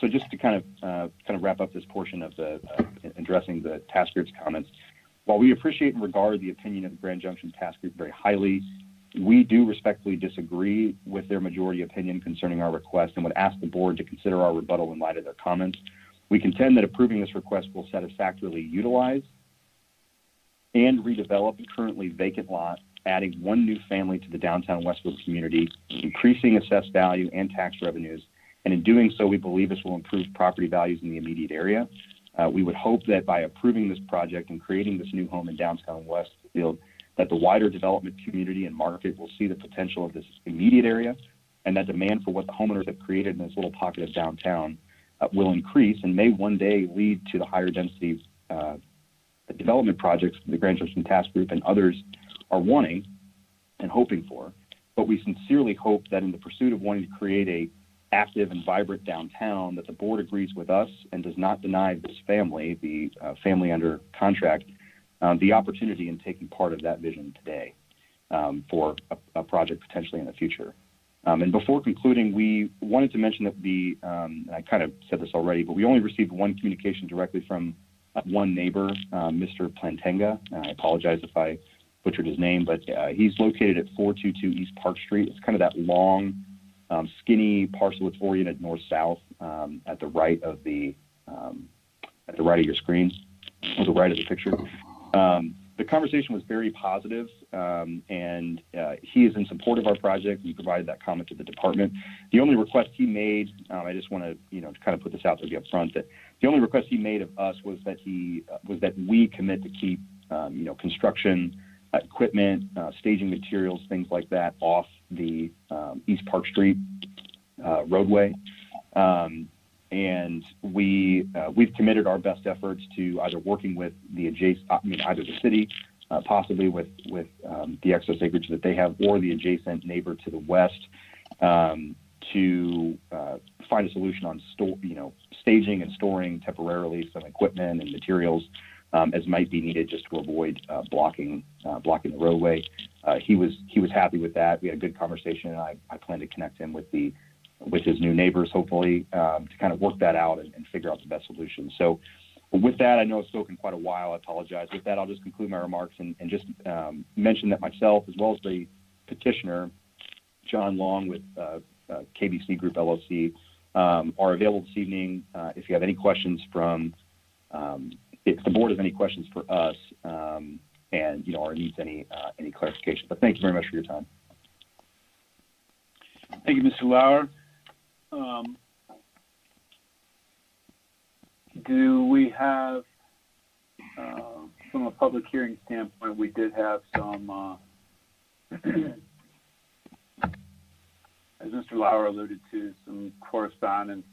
so just to kind of wrap up this portion of the addressing the task group's comments, while we appreciate and regard the opinion of the Grand Junction Task Group very highly, we do respectfully disagree with their majority opinion concerning our request and would ask the board to consider our rebuttal in light of their comments. We contend that approving this request will satisfactorily utilize and redevelop the currently vacant lot, adding 1 new family to the downtown Westfield community, increasing assessed value and tax revenues. And in doing so, we believe this will improve property values in the immediate area. We would hope that by approving this project and creating this new home in downtown Westfield, that the wider development community and market will see the potential of this immediate area, and that demand for what the homeowners have created in this little pocket of downtown will increase and may one day lead to the higher density development projects the Grand Junction Task Group and others are wanting and hoping for. But we sincerely hope that in the pursuit of wanting to create a active and vibrant downtown, that the board agrees with us and does not deny this family, the family under contract, the opportunity in taking part of that vision today for a project potentially in the future. And before concluding, we wanted to mention that I kind of said this already, but we only received 1 communication directly from 1 neighbor, Mr. Plantenga. I apologize if I butchered his name, but he's located at 422 East Park Street. It's kind of that long, skinny parcel. It's oriented north-south at the right of your screen, or the right of the picture. The conversation was very positive, and he is in support of our project. We provided that comment to the department. The only request he made, I just want to kind of put this out there up front, that the only request he made of us was that we commit to keep construction equipment, staging materials, things like that off the East Park Street roadway. And we've committed our best efforts to either working with the either the city, possibly with the excess acreage that they have, or the adjacent neighbor to the west, to find a solution on staging and storing temporarily some equipment and materials as might be needed, just to avoid blocking the roadway. He was happy with that. We had a good conversation, and I plan to connect him with his new neighbors, hopefully, to kind of work that out and figure out the best solution. So with that, I know I've spoken quite a while. I apologize. With that, I'll just conclude my remarks and just mention that myself, as well as the petitioner, John Long with KBC Group LLC, are available this evening if you have any questions if the board has any questions for us, and or needs any clarification. But thank you very much for your time. Thank you, Mr. Lauer. Do we have, from a public hearing standpoint, we did have some, as Mr. Lauer alluded to, some correspondence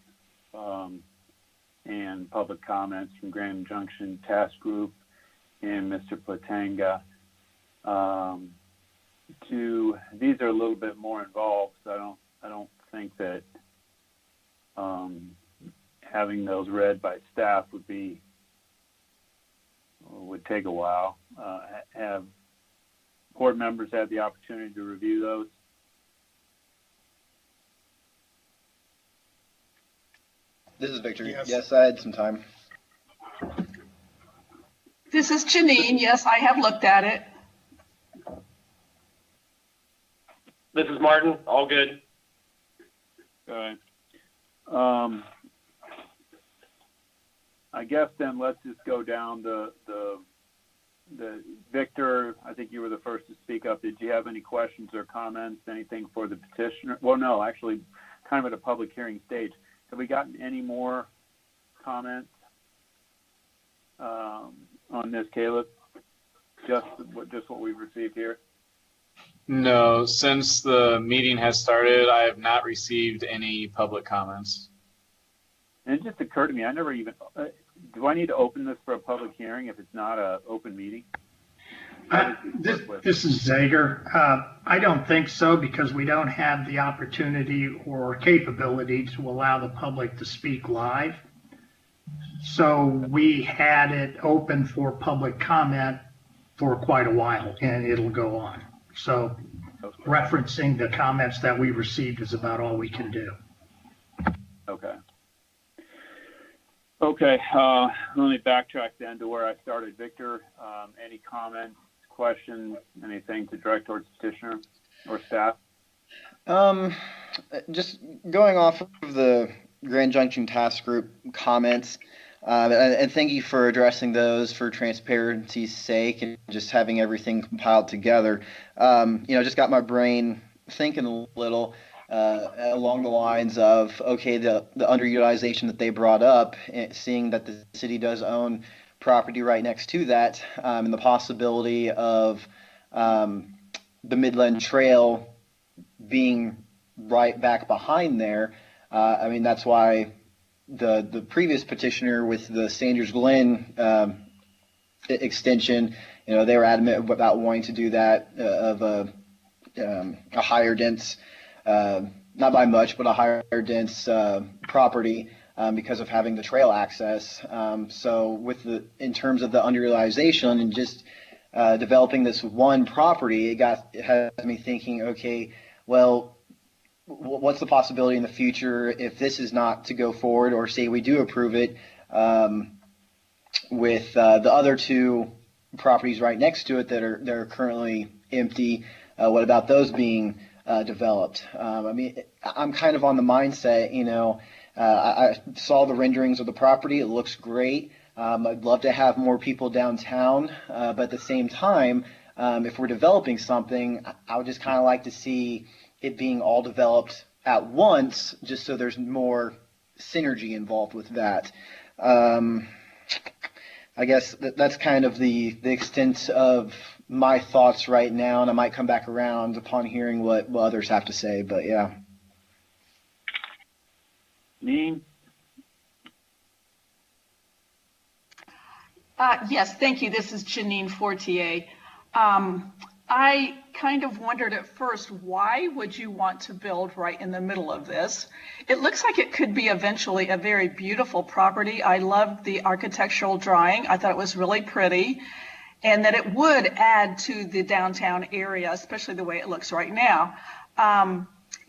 and public comments from Grand Junction Task Group and Mr. Platanga. These are a little bit more involved, so I don't think that having those read by staff would take a while. Have board members had the opportunity to review those? This is Victor. Yes. Yes, I had some time. This is Janine. Yes, I have looked at it. This is Martin. All good. Okay. I guess then let's just go down the Victor, I think you were the first to speak up. Did you have any questions or comments, anything for the petitioner? Well, no, actually kind of at a public hearing stage. Have we gotten any more comments on this, Caleb? Just what we've received here? No, since the meeting has started, I have not received any public comments. And it just occurred to me, I never even, do I need to open this for a public hearing if it's not an open meeting? This is Zager. I don't think so, because we don't have the opportunity or capability to allow the public to speak live. So we had it open for public comment for quite a while, and it'll go on. So referencing the comments that we received is about all we can do. Okay. Okay, let me backtrack then to where I started. Victor, any comments, questions, anything to direct towards petitioner or staff? Just going off of the Grand Junction Task Group comments, and thank you for addressing those for transparency's sake and just having everything compiled together. Just got my brain thinking a little along the lines of, okay, the underutilization that they brought up, seeing that the city does own property right next to that, and the possibility of the Midland Trail being right back behind there. That's why the previous petitioner with the Sanders Glen extension, they were adamant about wanting to do that of a higher dense, not by much, but a higher dense property because of having the trail access. So in terms of the underutilization and just developing this one property, it has me thinking, okay, well, what's the possibility in the future if this is not to go forward, or say we do approve it with the other two properties right next to it that are currently empty? What about those being developed? I'm kind of on the mindset, I saw the renderings of the property. It looks great. I'd love to have more people downtown, but at the same time, if we're developing something, I would just kind of like to see it being all developed at once, just so there's more synergy involved with that. I guess that's kind of the extent of my thoughts right now, and I might come back around upon hearing what others have to say, but yeah. Neen? Yes, thank you. This is Janine Fortier. I kind of wondered at first, why would you want to build right in the middle of this? It looks like it could be eventually a very beautiful property. I loved the architectural drawing. I thought it was really pretty, and that it would add to the downtown area, especially the way it looks right now.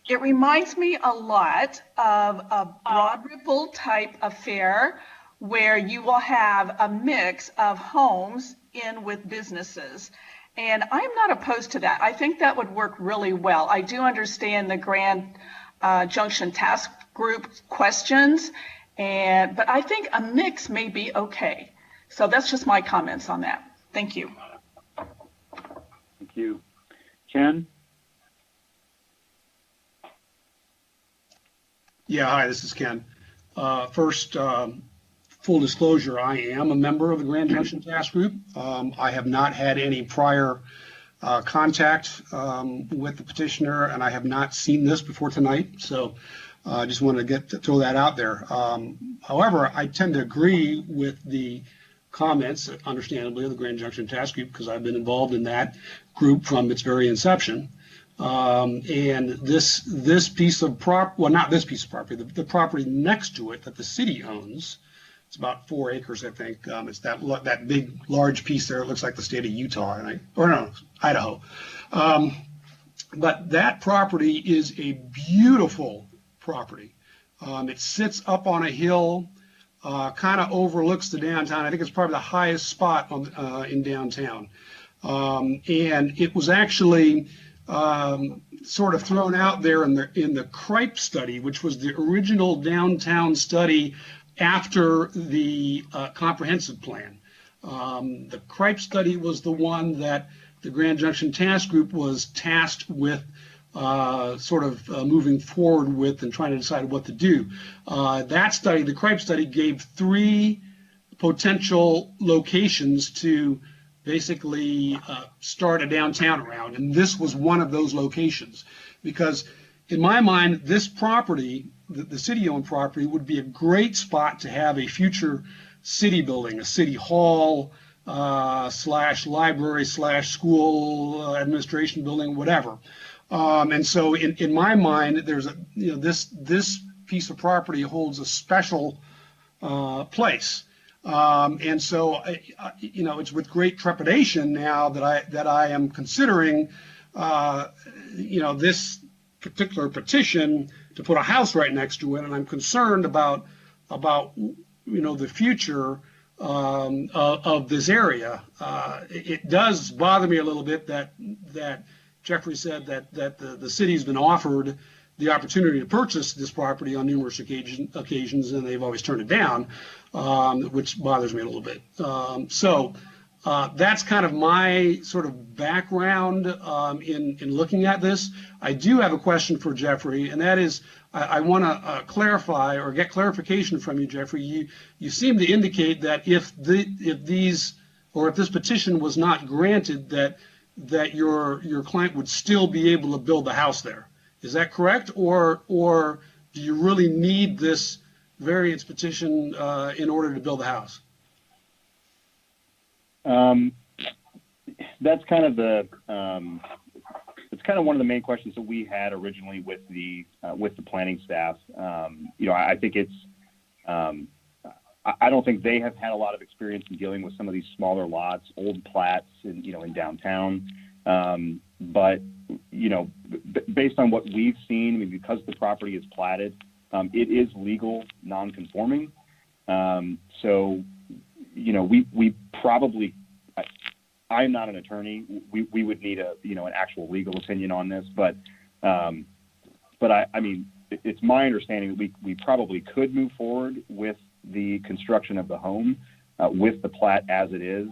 It reminds me a lot of a Broad Ripple type affair where you will have a mix of homes in with businesses. And I'm not opposed to that. I think that would work really well. I do understand the Grand Junction Task Group questions, but I think a mix may be okay. So that's just my comments on that. Thank you. Thank you. Ken? Yeah, hi, this is Ken. First, full disclosure, I am a member of the Grand Junction Task Group. I have not had any prior contact with the petitioner, and I have not seen this before tonight. So I just wanted to throw that out there. However, I tend to agree with the comments, understandably, of the Grand Junction Task Group, because I've been involved in that group from its very inception. And this piece of well, not this piece of property, the property next to it that the city owns, it's about 4 acres, I think. It's that big, large piece there. It looks like the state of Utah, or no, Idaho. But that property is a beautiful property. It sits up on a hill, kind of overlooks the downtown. I think it's probably the highest spot in downtown. And it was actually sort of thrown out there in the Cripe study, which was the original downtown study after the comprehensive plan. The Cripe study was the one that the Grand Junction Task Group was tasked with moving forward with and trying to decide what to do. That study, the Cripe study, gave 3 potential locations to basically start a downtown around, and this was one of those locations. Because in my mind, this property, the city-owned property, would be a great spot to have a future city building, a city hall, slash library, slash school administration building, whatever. And so in my mind, there's this piece of property holds a special place. And so, it's with great trepidation now that I am considering, this particular petition to put a house right next to it, and I'm concerned about the future of this area. It does bother me a little bit that Jeffrey said that the city's been offered the opportunity to purchase this property on numerous occasions, and they've always turned it down, which bothers me a little bit. So that's kind of my sort of background in looking at this. I do have a question for Jeffrey, and that is, I want to clarify or get clarification from you, Jeffrey. You seem to indicate that if this petition was not granted, that your client would still be able to build the house there. Is that correct, or do you really need this variance petition in order to build the house? That's kind of it's kind of one of the main questions that we had originally with the planning staff. I think it's I don't think they have had a lot of experience in dealing with some of these smaller lots, old plats, in downtown. But based on what we've seen, I mean, because the property is platted, it is legal non-conforming. So, we probably, I'm not an attorney. We would need an actual legal opinion on this, but I mean, it's my understanding that we probably could move forward with the construction of the home with the plat as it is,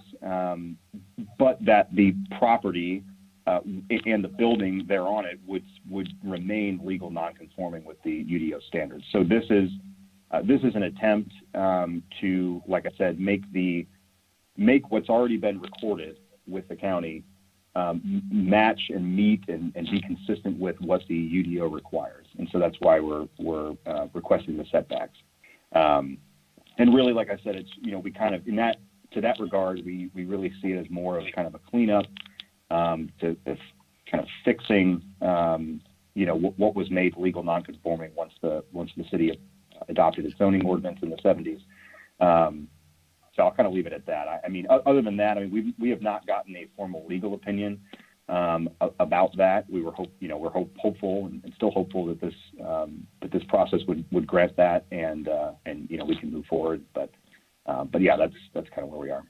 but that the property and the building there on it would remain legal non-conforming with the UDO standards. So this is an attempt to, like I said, make what's already been recorded with the county match and meet and be consistent with what the UDO requires. And so that's why we're requesting the setbacks. And really, like I said, it's, we kind of, to that regard, we really see it as more of kind of a cleanup, to kind of fixing, what was made legal non-conforming once the city adopted its zoning ordinance in the 70s. So I'll kind of leave it at that. I mean, other than that, I mean, we have not gotten a formal legal opinion about that. We're hopeful and still hopeful that this process would grant that, and we can move forward. But yeah, that's kind of where we are.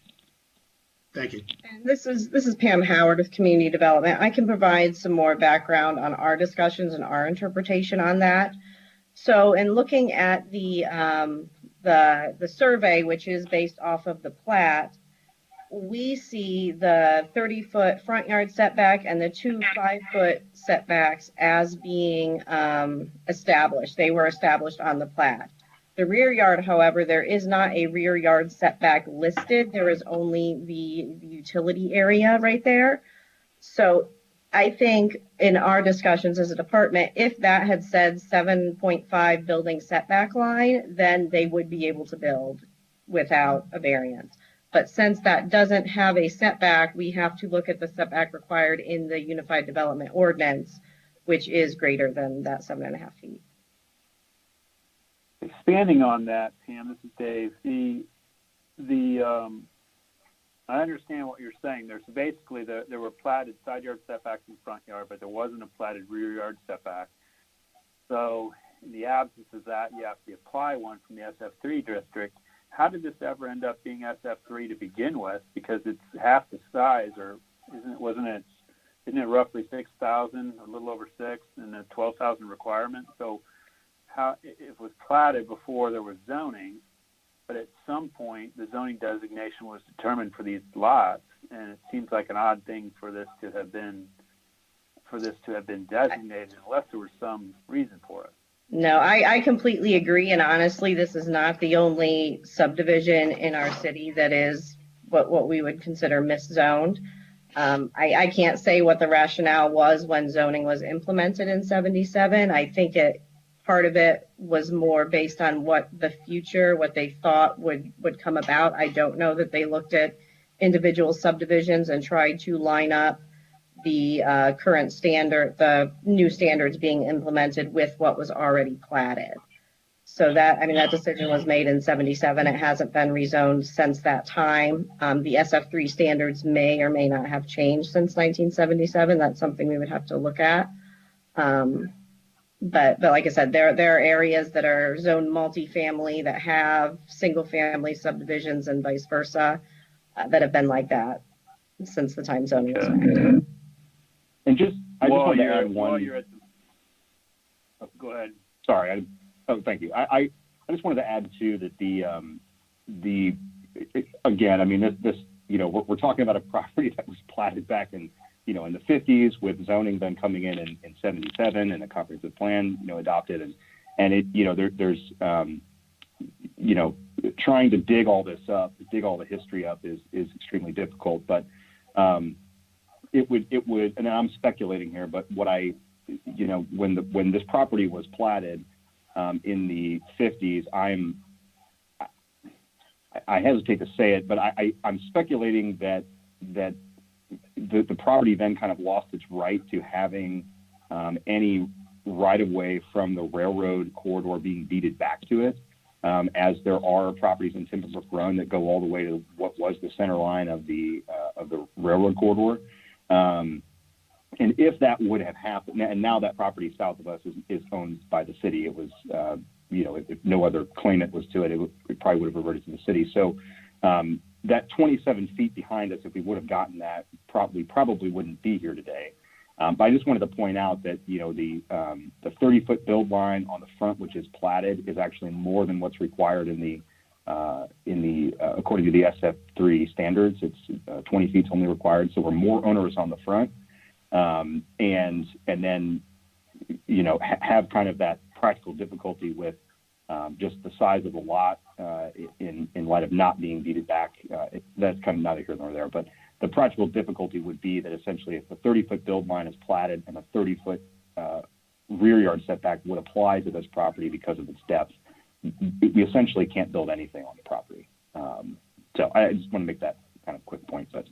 Thank you. And this is Pam Howard with Community Development. I can provide some more background on our discussions and our interpretation on that. So in looking at the survey, which is based off of the plat, we see the 30-foot front yard setback and the 2 5-foot setbacks as being established. They were established on the plat. The rear yard, however, there is not a rear yard setback listed. There is only the utility area right there. So I think in our discussions as a department, if that had said 7.5 building setback line, then they would be able to build without a variance. But since that doesn't have a setback, we have to look at the setback required in the Unified Development Ordinance, which is greater than that 7.5 feet. Expanding on that, Pam, this is Dave. I understand what you're saying. There's basically there were platted side yard setbacks in front yard, but there wasn't a platted rear yard setback. So in the absence of that, you have to apply one from the SF3 district. How did this ever end up being SF3 to begin with? Because it's half the size, or isn't it roughly 6,000, a little over 6, and a 12,000 requirement? So how it was platted before there was zoning, but at some point the zoning designation was determined for these lots, and it seems like an odd thing for this to have been designated unless there was some reason for it. No, I completely agree. And honestly, this is not the only subdivision in our city that is what we would consider miszoned. I can't say what the rationale was when zoning was implemented in 77. I think part of it was more based on what they thought would come about. I don't know that they looked at individual subdivisions and tried to line up the current standard, the new standards being implemented with what was already platted. So that decision was made in 77. It hasn't been rezoned since that time. The SF3 standards may or may not have changed since 1977. That's something we would have to look at. But like I said, there are areas that are zoned multifamily that have single family subdivisions and vice versa that have been like that since the time zoning was made. And I just wanted to add one. Go ahead. Sorry. Thank you. I just wanted to add too that again, I mean, this we're talking about a property that was platted back in the 50s, with zoning then coming in 77 and a comprehensive plan adopted, and it there's trying to dig all this up, dig all the history up is extremely difficult, but it would, and I'm speculating here, but when this property was platted in the 50s, I hesitate to say it, but I'm speculating that the property then kind of lost its right to having any right of way from the railroad corridor being deeded back to it, as there are properties in Timberbrook Run that go all the way to what was the center line of the railroad corridor. And if that would have happened, and now that property south of us is owned by the city, it was, if no other claimant was to it, it probably would have reverted to the city. So that 27 feet behind us, if we would have gotten that, probably wouldn't be here today. But I just wanted to point out that, the 30-foot build line on the front, which is platted, is actually more than what's required according to the SF3 standards. It's 20 feet only required, so we're more onerous on the front, and then have kind of that practical difficulty with just the size of the lot in light of not being deeded back. That's kind of neither here nor there, but the practical difficulty would be that essentially if the 30-foot build line is platted and a 30-foot rear yard setback would apply to this property because of its depth, we essentially can't build anything on the property. So I just want to make that kind of quick point. But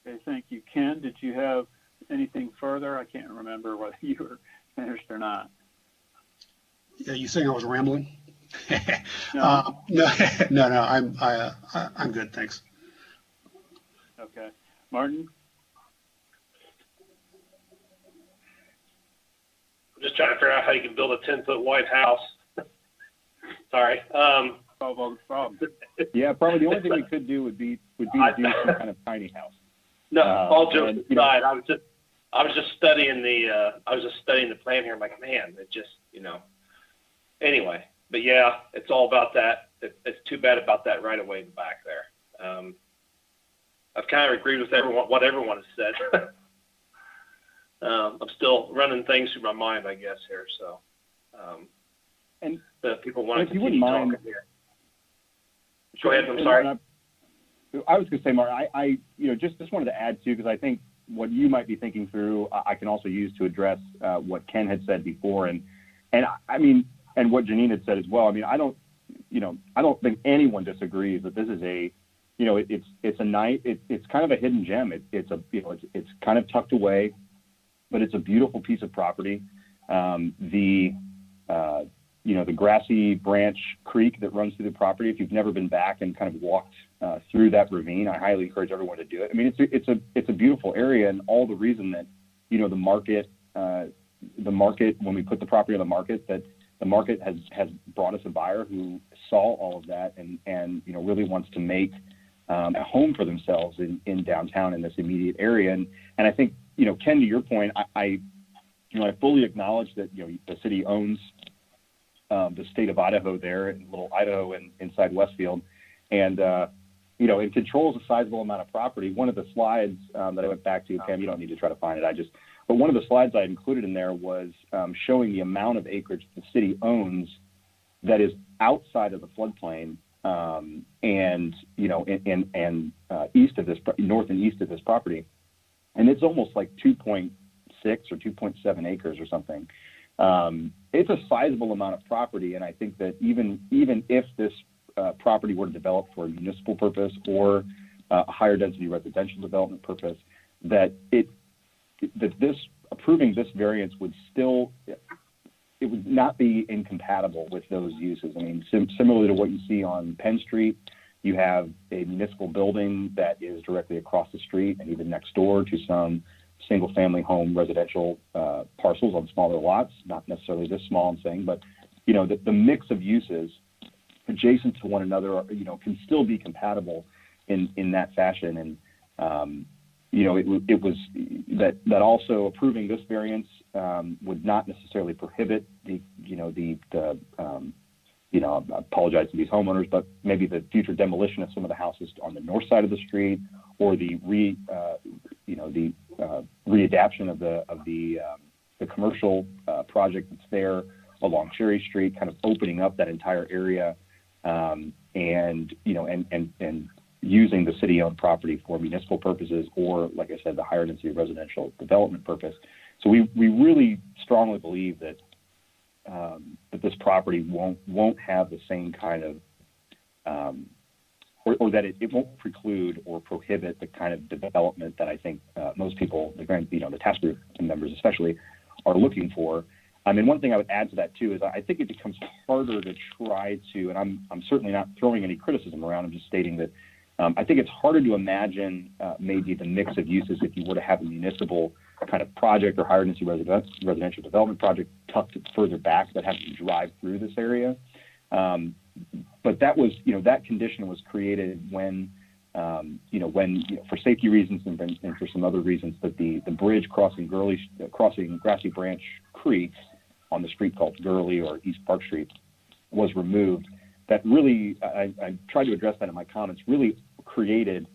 okay, thank you. Ken, did you have anything further? I can't remember whether you were finished or not. Yeah, you saying I was rambling? No. No, I'm good, thanks. Okay. Martin? I'm just trying to figure out how you can build a 10-foot wide house. Sorry. Solve all the problems. Yeah, probably the only thing we could do would be to do some kind of tiny house. No, all jokes aside, I was just studying the plan here. I'm like, man, it just, anyway, but yeah, it's all about that. It's too bad about that right away in the back there. I've kind of agreed with what everyone has said. I'm still running things through my mind, I guess, here. So, and the people want to continue talking here. Go ahead. I'm sorry. I was going to say, Mark, I just wanted to add too, because I think what you might be thinking through, I can also use to address what Ken had said before, and I mean, and what Janine had said as well. I mean, I don't think anyone disagrees that this is it's kind of a hidden gem. It's kind of tucked away, but it's a beautiful piece of property. The grassy branch creek that runs through the property, if you've never been back and kind of walked through that ravine, I highly encourage everyone to do it. I mean, it's a beautiful area, and all the reason that, the market, when we put the property on the market, that the market has brought us a buyer who saw all of that and really wants to make a home for themselves in downtown in this immediate area. And I think, Ken, to your point, I fully acknowledge that, the city owns the state of Idaho there, in little Idaho inside Westfield, and it controls a sizable amount of property. One of the slides that I went back to, Pam, you don't need to try to find it. But one of the slides I included in there was showing the amount of acreage the city owns that is outside of the floodplain, north and east of this property, and it's almost like 2.6 or 2.7 acres or something. It's a sizable amount of property, and I think that even if this property were to develop for a municipal purpose or a higher density residential development purpose, that approving this variance would not be incompatible with those uses. I mean, similarly to what you see on Penn Street, you have a municipal building that is directly across the street and even next door to some single-family home residential parcels on smaller lots, not necessarily this small, I'm saying, but the mix of uses adjacent to one another, can still be compatible in that fashion. And it was that also approving this variance would not necessarily prohibit I apologize to these homeowners, but maybe the future demolition of some of the houses on the north side of the street, or the readaptation of the commercial project that's there along Cherry Street, kind of opening up that entire area, and using the city-owned property for municipal purposes, or, like I said, the higher density residential development purpose. So we really strongly believe that this property won't have the same kind of or that it won't preclude or prohibit the kind of development that I think most people, the task group members especially, are looking for. I mean, one thing I would add to that too is I think it becomes harder to try to, and I'm certainly not throwing any criticism around, I'm just stating that I think it's harder to imagine maybe the mix of uses if you were to have a municipal kind of project or higher density residential development project tucked further back that has to drive through this area. But that was, that condition was created when, for safety reasons and for some other reasons, that the bridge crossing Grassy Branch Creek on the street called Gurley or East Park Street was removed. That really, I tried to address that in my comments, really created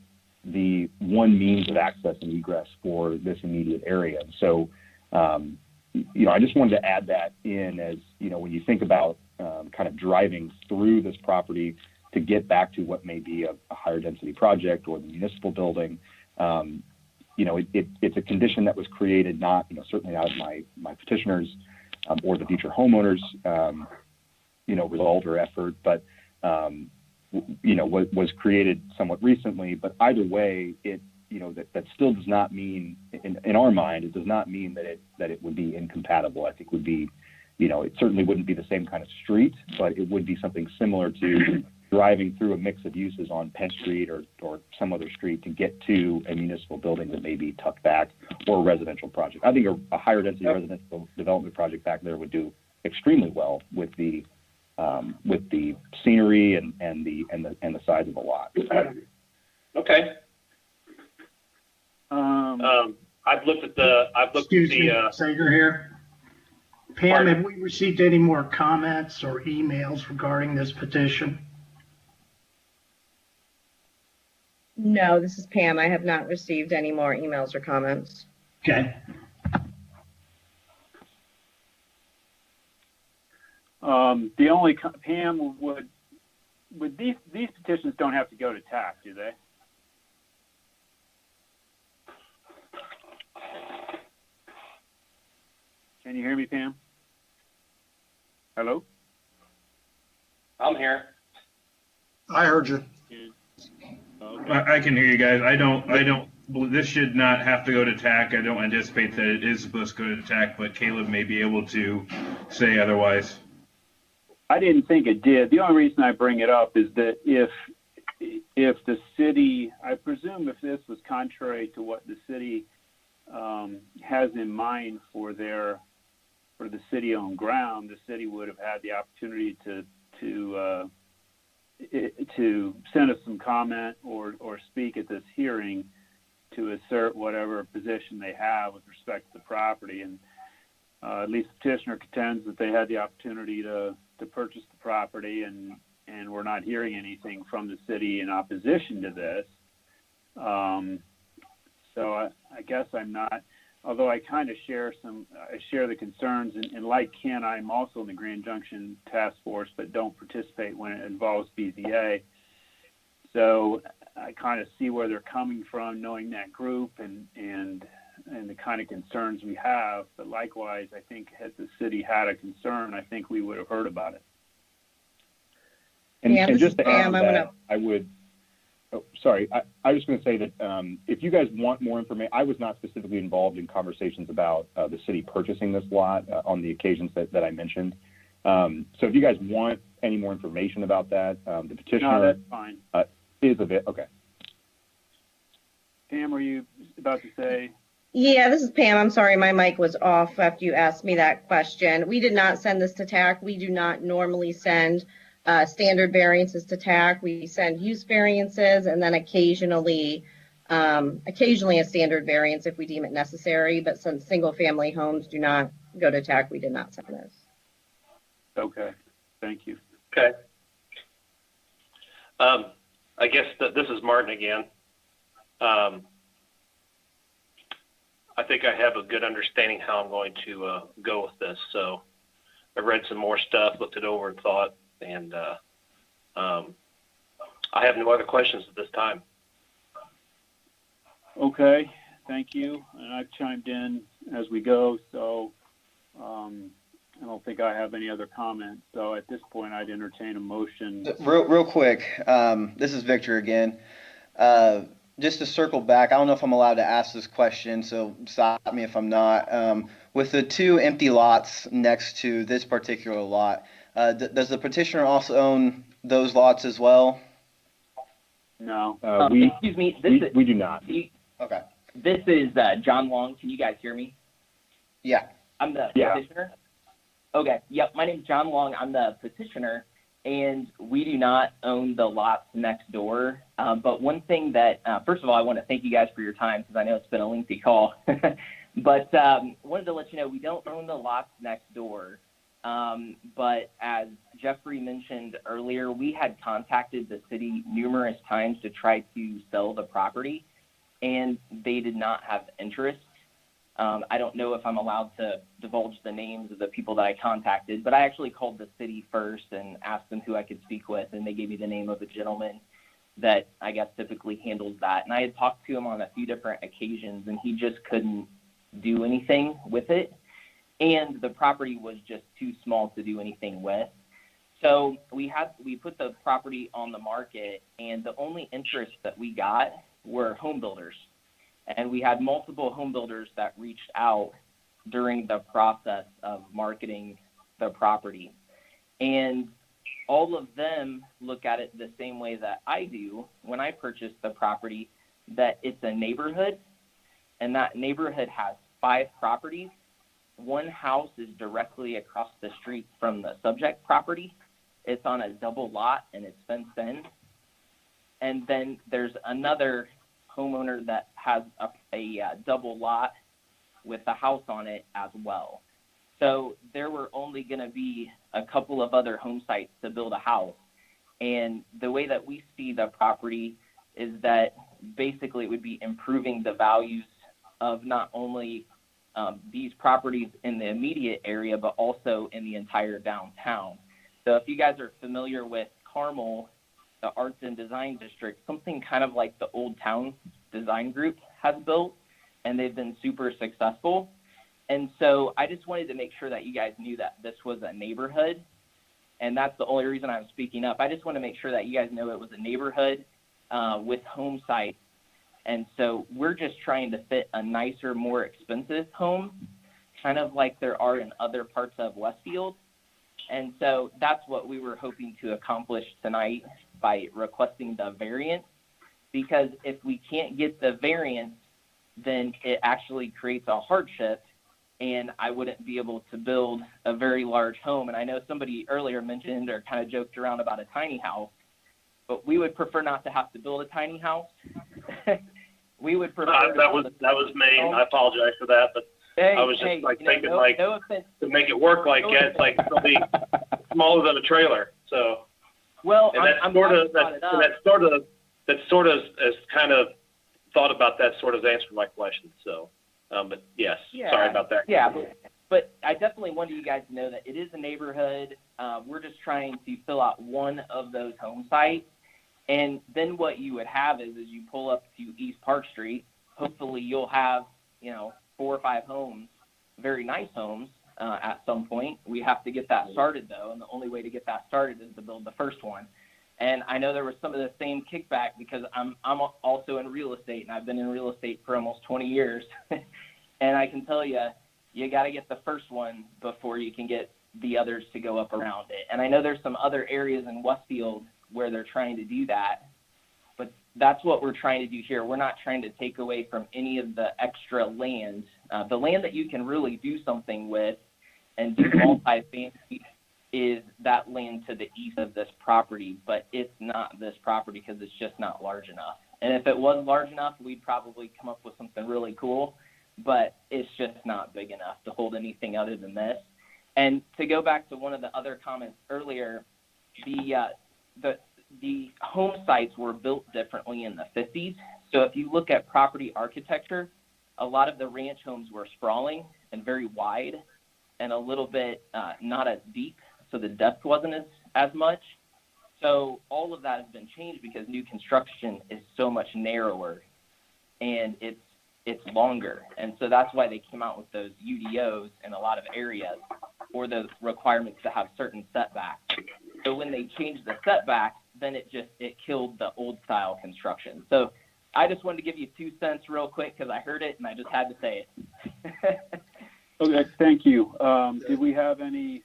the one means of access and egress for this immediate area. And so, I just wanted to add that in as, when you think about kind of driving through this property to get back to what may be a higher density project or the municipal building, it's a condition that was created not, certainly not my petitioners or the future homeowners, result or effort, but, was created somewhat recently. But either way, that still does not mean, in our mind, it does not mean that it would be incompatible. I think would be, it certainly wouldn't be the same kind of street, but it would be something similar to driving through a mix of uses on Penn Street or some other street to get to a municipal building that may be tucked back, or a residential project. I think a higher density residential development project back there would do extremely well with the scenery and the size of the lot. Okay. I've looked at the. Excuse me, Sager here. Pam, have we received any more comments or emails regarding this petition? No, this is Pam. I have not received any more emails or comments. Okay. The only, Pam, would these petitions don't have to go to TAC, do they? Can you hear me, Pam? Hello? I'm here. I heard you. Okay. I can hear you guys. This should not have to go to TAC. I don't anticipate that it is supposed to go to TAC, but Caleb may be able to say otherwise. I didn't think it did. The only reason I bring it up is that if the city, I presume if this was contrary to what the city has in mind for the city-owned ground, the city would have had the opportunity to send us some comment or speak at this hearing to assert whatever position they have with respect to the property. And at least the petitioner contends that they had the opportunity to purchase the property, and we're not hearing anything from the city in opposition to this. So I guess I'm not, although I kind of share the concerns, and like Ken, I'm also in the Grand Junction Task Force, but don't participate when it involves BZA. So I kind of see where they're coming from, knowing that group and the kind of concerns we have. But likewise, I think had the city had a concern, I think we would have heard about it. And just to add that, I would. Oh, sorry. I was going to say that if you guys want more information, I was not specifically involved in conversations about the city purchasing this lot on the occasions that I mentioned. So if you guys want any more information about that, the petitioner No, that's fine. Is of it. Okay. Pam, were you about to say? Yeah, this is Pam. I'm sorry, my mic was off after you asked me that question. We did not send this to TAC. We do not normally send standard variances to TAC. We send use variances and then occasionally a standard variance if we deem it necessary. But since single family homes do not go to TAC, we did not send this. Okay, thank you. Okay. I guess this is Martin again. I think I have a good understanding how I'm going to go with this. So I've read some more stuff, looked it over and thought, and I have no other questions at this time. Okay, thank you. And I've chimed in as we go, so I don't think I have any other comments. So at this point, I'd entertain a motion. Real quick, this is Victor again. Just to circle back, I don't know if I'm allowed to ask this question, so stop me if I'm not. With the two empty lots next to this particular lot, does the petitioner also own those lots as well? No. Excuse me. We do not. Okay. This is John Long. Can you guys hear me? Yeah. I'm the petitioner. Okay. Yep. My name's John Long. I'm the petitioner, and we do not own the lots next door. But one thing that, first of all, I want to thank you guys for your time because I know it's been a lengthy call. But wanted to let you know we don't own the lots next door. But as Jeffrey mentioned earlier, we had contacted the city numerous times to try to sell the property, and they did not have interest. I don't know if I'm allowed to divulge the names of the people that I contacted, but I actually called the city first and asked them who I could speak with, and they gave me the name of a gentleman that I guess typically handles that. And I had talked to him on a few different occasions, and he just couldn't do anything with it. And the property was just too small to do anything with. So we put the property on the market, and the only interest that we got were home builders. And we had multiple home builders that reached out during the process of marketing the property. And all of them look at it the same way that I do when I purchased the property, that it's a neighborhood, and that neighborhood has 5 properties. One house is directly across the street from the subject property. It's on a double lot, and it's fenced in. And then there's another homeowner that has a double lot with a house on it as well. So there were only going to be a couple of other home sites to build a house. And the way that we see the property is that basically it would be improving the values of not only these properties in the immediate area, but also in the entire downtown. So if you guys are familiar with Carmel, the Arts and Design District, something kind of like the Old Town Design Group has built, and they've been super successful. And so I just wanted to make sure that you guys knew that this was a neighborhood. And that's the only reason I'm speaking up. I just want to make sure that you guys know it was a neighborhood with home sites. And so we're just trying to fit a nicer, more expensive home, kind of like there are in other parts of Westfield. And so that's what we were hoping to accomplish tonight by requesting the variance. Because if we can't get the variance, then it actually creates a hardship, and I wouldn't be able to build a very large home. And I know somebody earlier mentioned or kind of joked around about a tiny house, but we would prefer not to have to build a tiny house. We would prefer that was me, and I apologize for that, but I was just thinking no to make it work like that, it's like it'll be smaller than a trailer. So well, and that sort of has kind of thought about that sort of answered my question. So, but yes, sorry about that. Yeah, but I definitely wanted you guys to know that it is a neighborhood. We're just trying to fill out one of those home sites. And then what you would have is you pull up to East Park Street, hopefully you'll have, 4 or 5 homes, very nice homes at some point. We have to get that started, though, and the only way to get that started is to build the first one. And I know there was some of the same kickback because I'm also in real estate, and I've been in real estate for almost 20 years. And I can tell you, you got to get the first one before you can get the others to go up around it. And I know there's some other areas in Westfield where they're trying to do that, but that's what we're trying to do here. We're not trying to take away from any of the extra land. The land that you can really do something with and do multi-family is that land to the east of this property, but it's not this property because it's just not large enough. And if it was large enough, we'd probably come up with something really cool, but it's just not big enough to hold anything other than this. And to go back to one of the other comments earlier, the home sites were built differently in the 50s. So if you look at property architecture, a lot of the ranch homes were sprawling and very wide and a little bit not as deep, so the depth wasn't as much. So all of that has been changed because new construction is so much narrower and it's longer. And so that's why they came out with those UDOs in a lot of areas, or the requirements to have certain setbacks. So when they changed the setbacks, then it killed the old style construction. So I just wanted to give you 2 cents real quick because I heard it and I just had to say it. Okay, thank you. Did we have any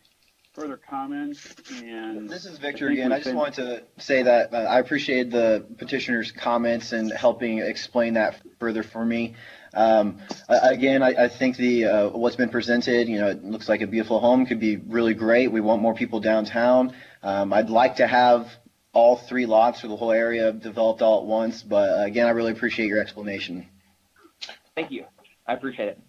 further comments? And this is Victor again. I just wanted to say that I appreciate the petitioner's comments and helping explain that further for me. Again, I think what's been presented, it looks like a beautiful home, could be really great. We want more people downtown. I'd like to have all 3 lots for the whole area developed all at once, but again, I really appreciate your explanation. Thank you. I appreciate it.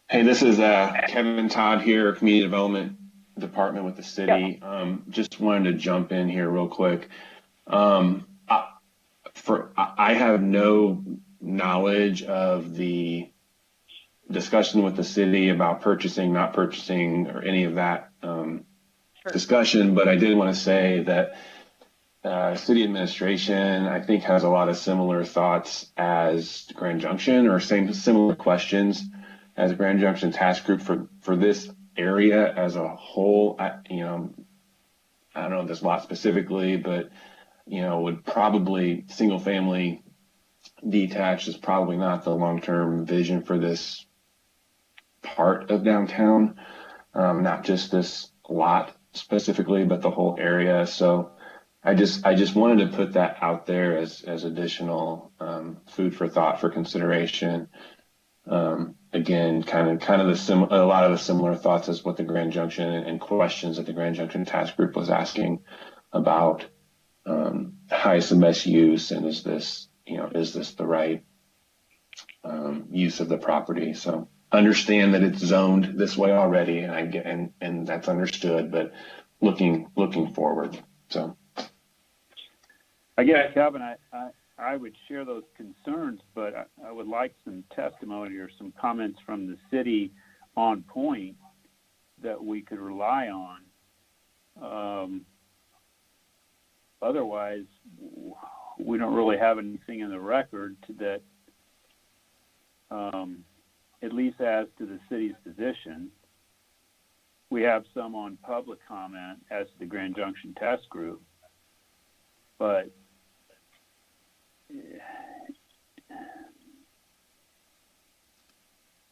Hey, this is Kevin Todd here, Community Development Department with the city. Yeah. Just wanted to jump in here real quick. I have no knowledge of the discussion with the city about purchasing, not purchasing, or any of that discussion, but I did want to say that city administration, I think, has a lot of similar thoughts as Grand Junction, or similar questions as Grand Junction Task Group for this area as a whole. I don't know this lot specifically, but would probably single family detached is probably not the long-term vision for this part of downtown, not just this lot specifically, but the whole area. So I just wanted to put that out there as additional food for thought, for consideration. Again, kind of a lot of the similar thoughts as what the Grand Junction and questions that the Grand Junction Task Group was asking about highest and best use, and is this the right use of the property? So understand that it's zoned this way already, and that's understood, but looking forward. So I guess, Kevin, I would share those concerns, but I would like some testimony or some comments from the city on point that we could rely on. Otherwise, we don't really have anything in the record that at least as to the city's position. We have some on public comment as to the Grand Junction Test Group, but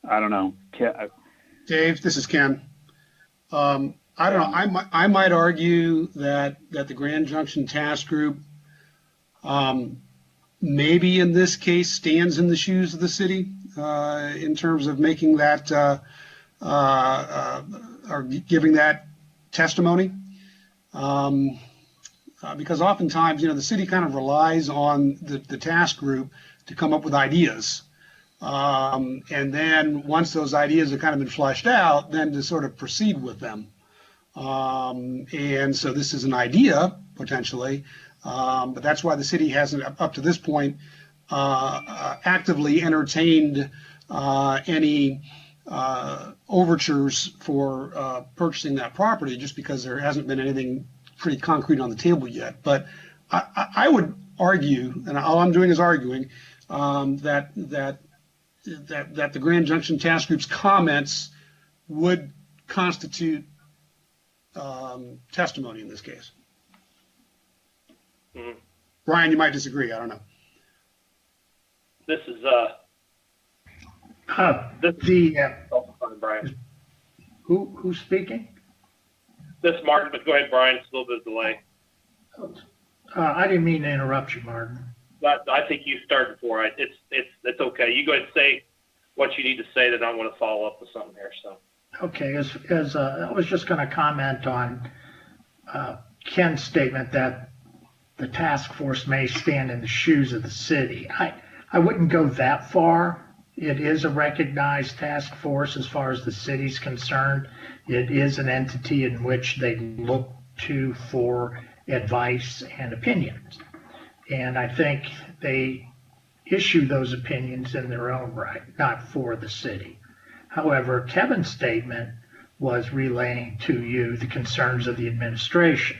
I don't know. Dave, this is Ken. I don't know. I might argue that the Grand Junction Task Group, maybe in this case, stands in the shoes of the city in terms of making that or giving that testimony. Because oftentimes, the city kind of relies on the task group to come up with ideas. And then once those ideas have kind of been fleshed out, then to sort of proceed with them. And so this is an idea, potentially, but that's why the city hasn't, up to this point, actively entertained any overtures for purchasing that property, just because there hasn't been anything pretty concrete on the table yet. But I would argue, and all I'm doing is arguing, that the Grand Junction Task Group's comments would constitute testimony in this case. Mm-hmm. Brian, you might disagree. I don't know. This is Brian. Who's speaking? This is Martin, but go ahead, Brian. It's a little bit of delay. I didn't mean to interrupt you, Martin. But I think you started before. It's okay. You go ahead and say what you need to say. That I want to follow up with something here. So. Okay, as I was just going to comment on Ken's statement that the task force may stand in the shoes of the city. I wouldn't go that far. It is a recognized task force as far as the city's concerned. It is an entity in which they look to for advice and opinions. And I think they issue those opinions in their own right, not for the city. However, Kevin's statement was relaying to you the concerns of the administration.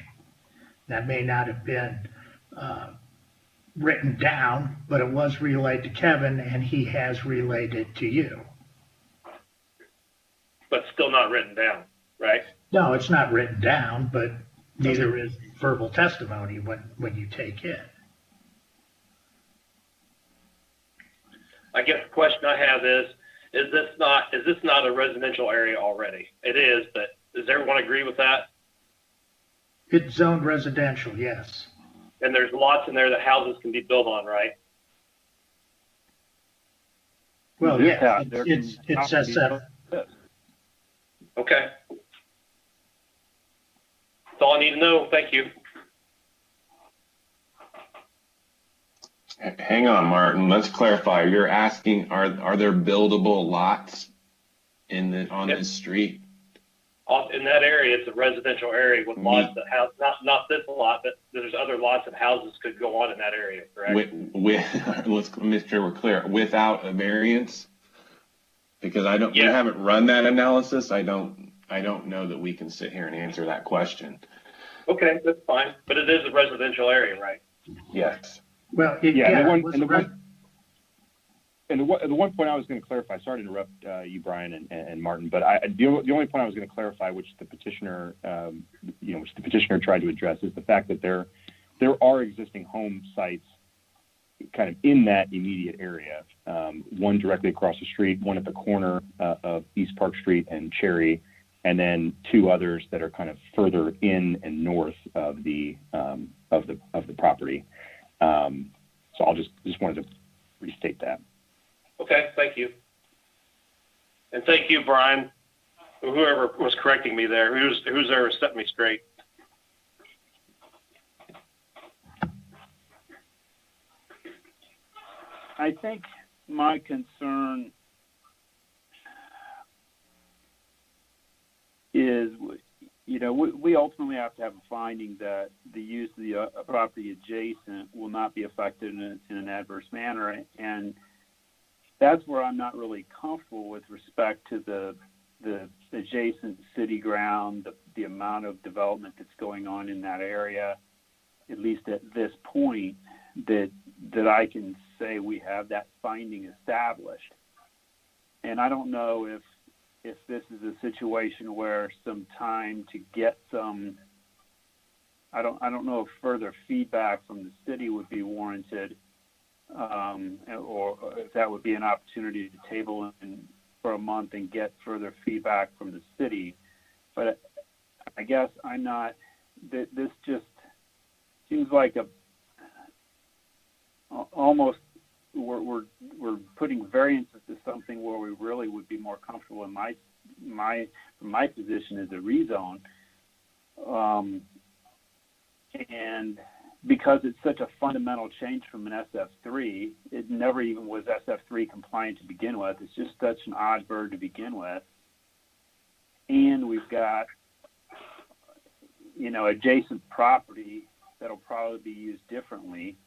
That may not have been written down, but it was relayed to Kevin, and he has relayed it to you. But still not written down, right? No, it's not written down, but neither is verbal testimony when you take it. I guess the question I have is this not a residential area already? It is, but does everyone agree with that? It's zoned residential, yes. And there's lots in there that houses can be built on, right? Well, yeah, it says that. Okay. That's all I need to know. Thank you. Hang on, Martin. Let's clarify. You're asking, are there buildable lots on this street? In that area, it's a residential area with lots that have not this lot, but there's other lots of houses could go on in that area, correct? Let's make sure we're clear. Without a variance, because we haven't run that analysis. I don't know that we can sit here and answer that question. Okay, that's fine. But it is a residential area, right? Yes. Well, the one point I was going to clarify, sorry to interrupt you, Brian and Martin, but the only point I was going to clarify, which the petitioner tried to address, is the fact that there are existing home sites kind of in that immediate area. One directly across the street, one at the corner of East Park Street and Cherry, and then two others that are kind of further in and north of the property. So I'll just wanted to restate that. Okay, thank you. And thank you, Brian, whoever was correcting me there, who's ever set me straight. I think my concern is, we ultimately have to have a finding that the use of the property adjacent will not be affected in an adverse manner, and that's where I'm not really comfortable with respect to the adjacent city ground, the amount of development that's going on in that area, at least at this point, that I can say we have that finding established. and I don't know if this is a situation where some time to get some, I don't know if further feedback from the city would be warranted, or if that would be an opportunity to table for a month and get further feedback from the city. But I guess I'm not, this just seems like almost we're putting variances to something where we really would be more comfortable in my position as a rezone. And because it's such a fundamental change from an SF3, it never even was SF3 compliant to begin with. It's just such an odd bird to begin with. And we've got, adjacent property that'll probably be used differently.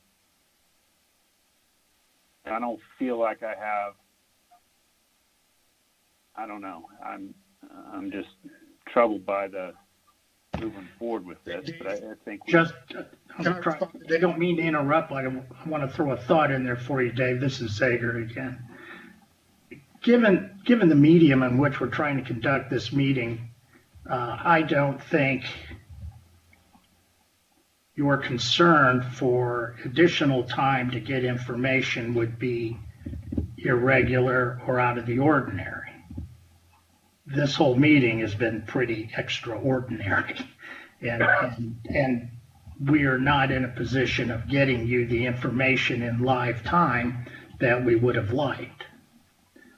I don't feel like I have, I don't know. I'm just troubled by the moving forward with this, but I think they don't mean to interrupt. I want to throw a thought in there for you, Dave. This is Zager again. Given the medium in which we're trying to conduct this meeting, I don't think your concern for additional time to get information would be irregular or out of the ordinary. This whole meeting has been pretty extraordinary, and we are not in a position of getting you the information in live time that we would have liked.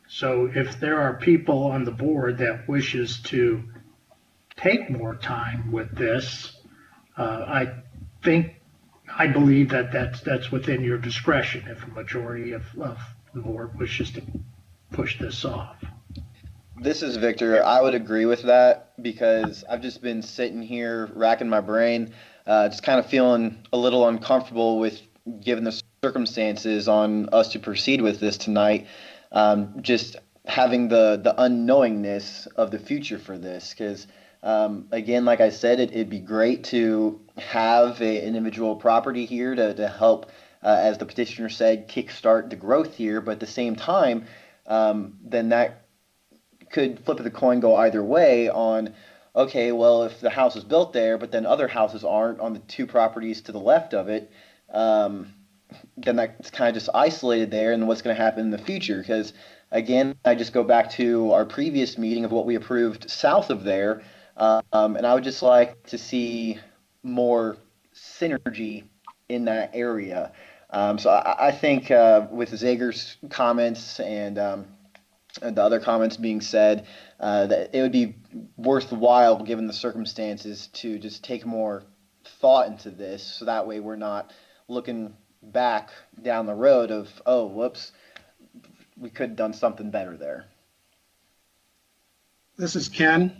So if there are people on the board that wishes to take more time with this, I believe that's within your discretion if a majority of the board wishes to push this off. This is Victor. I would agree with that because I've just been sitting here racking my brain, just kind of feeling a little uncomfortable with, given the circumstances, on us to proceed with this tonight. Just having the unknowingness of the future for this, because again, like I said, it'd be great to have an individual property here to help, as the petitioner said, kickstart the growth here. But at the same time, then that could flip of the coin go either way on, okay, well, if the house is built there, but then other houses aren't on the two properties to the left of it, then that's kind of just isolated there, and what's going to happen in the future. Because again, I just go back to our previous meeting of what we approved south of there, and I would just like to see more synergy in that area. So I think with Zager's comments and the other comments being said, that it would be worthwhile, given the circumstances, to just take more thought into this, so that way we're not looking back down the road of, oh, whoops, we could have done something better there. This is Ken.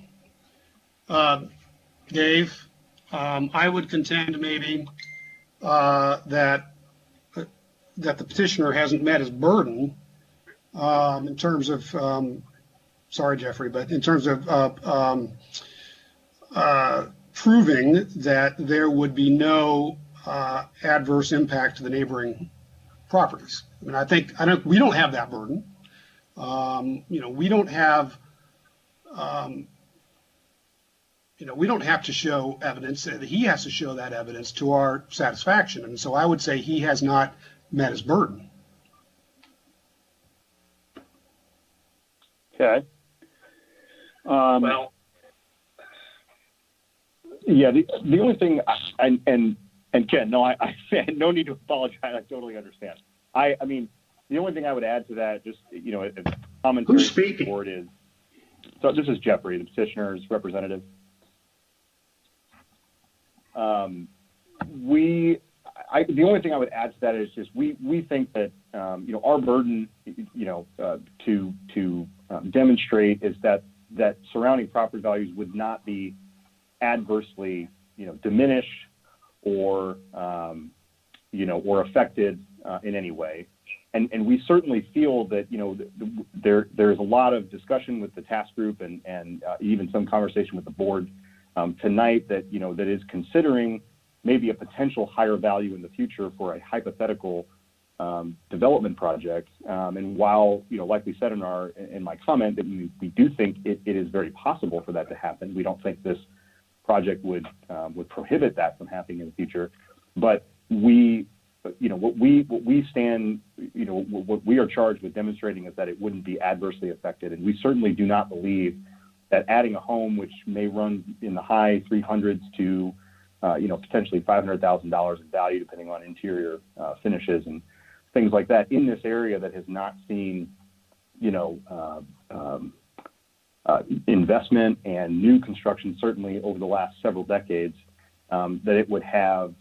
Dave, I would contend maybe that the petitioner hasn't met his burden in terms of, sorry, Jeffrey, but in terms of proving that there would be no adverse impact to the neighboring properties. I mean, we don't have that burden. We don't have, we don't have to show evidence. He has to show that evidence to our satisfaction. And so I would say he has not met his burden. Okay. Well, yeah, the only thing, and Ken, no, I no need to apologize. I totally understand. I mean, the only thing I would add to that, just, as commentary Who's speaking? board is, so this is Jeffrey, the petitioner's representative. The only thing I would add to that is just we think that our burden to demonstrate is that surrounding property values would not be adversely diminished or or affected in any way, and we certainly feel that there's a lot of discussion with the task group and even some conversation with the board tonight that that is considering maybe a potential higher value in the future for a hypothetical development project. And while, like we said in my comment, that we do think it is very possible for that to happen. We don't think this project would prohibit that from happening in the future. But what we are charged with demonstrating is that it wouldn't be adversely affected. And we certainly do not believe that adding a home, which may run in the high 300s to, potentially $500,000 in value, depending on interior finishes and things like that, in this area that has not seen, investment and new construction, certainly over the last several decades, that it would have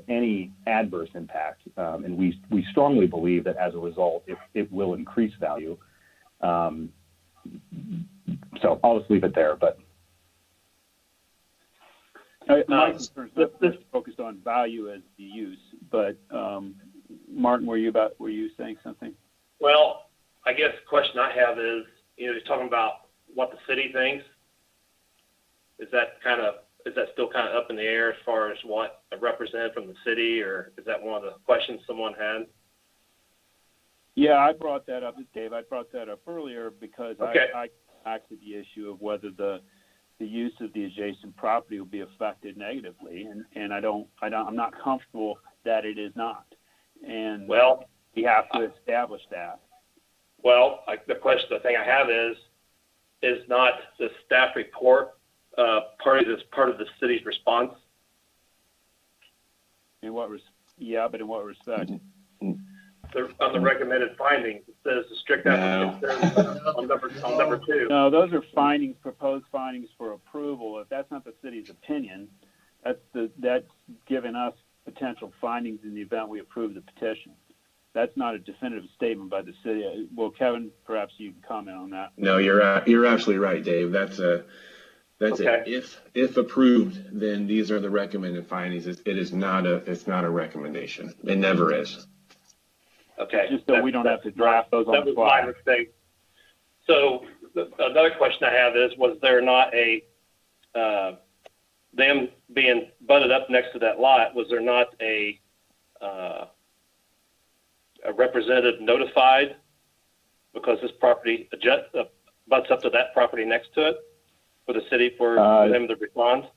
any adverse impact. And we strongly believe that as a result, it will increase value. So I'll just leave it there. But my concern is focused on value as the use. But Martin, were you saying something? Well, I guess the question I have is, you're talking about what the city thinks. Is that still kind of up in the air as far as what a representative from the city, or is that one of the questions someone had? Yeah, I brought that up, Dave. I brought that up earlier because Okay. I back to the issue of whether the use of the adjacent property will be affected negatively, and I'm not comfortable that it is not. And we have to establish that. Well, the thing I have is not the staff report part of the city's response? In what respect? On the recommended findings, it says the strict applicant on number 2. No, those are proposed findings for approval. If that's not the city's opinion, that's given us potential findings in the event we approve the petition. That's not a definitive statement by the city. Well, Kevin, perhaps you can comment on that. No, you're absolutely right, Dave. That's Okay. it. If approved, then these are the recommended findings. It's not a recommendation. It never is. Okay. Just so we don't have to draft those on the That fly. was my mistake. So another question I have is, was there not them being butted up next to that lot, was there not a representative notified because this property butts up to that property next to it for the city for them to respond?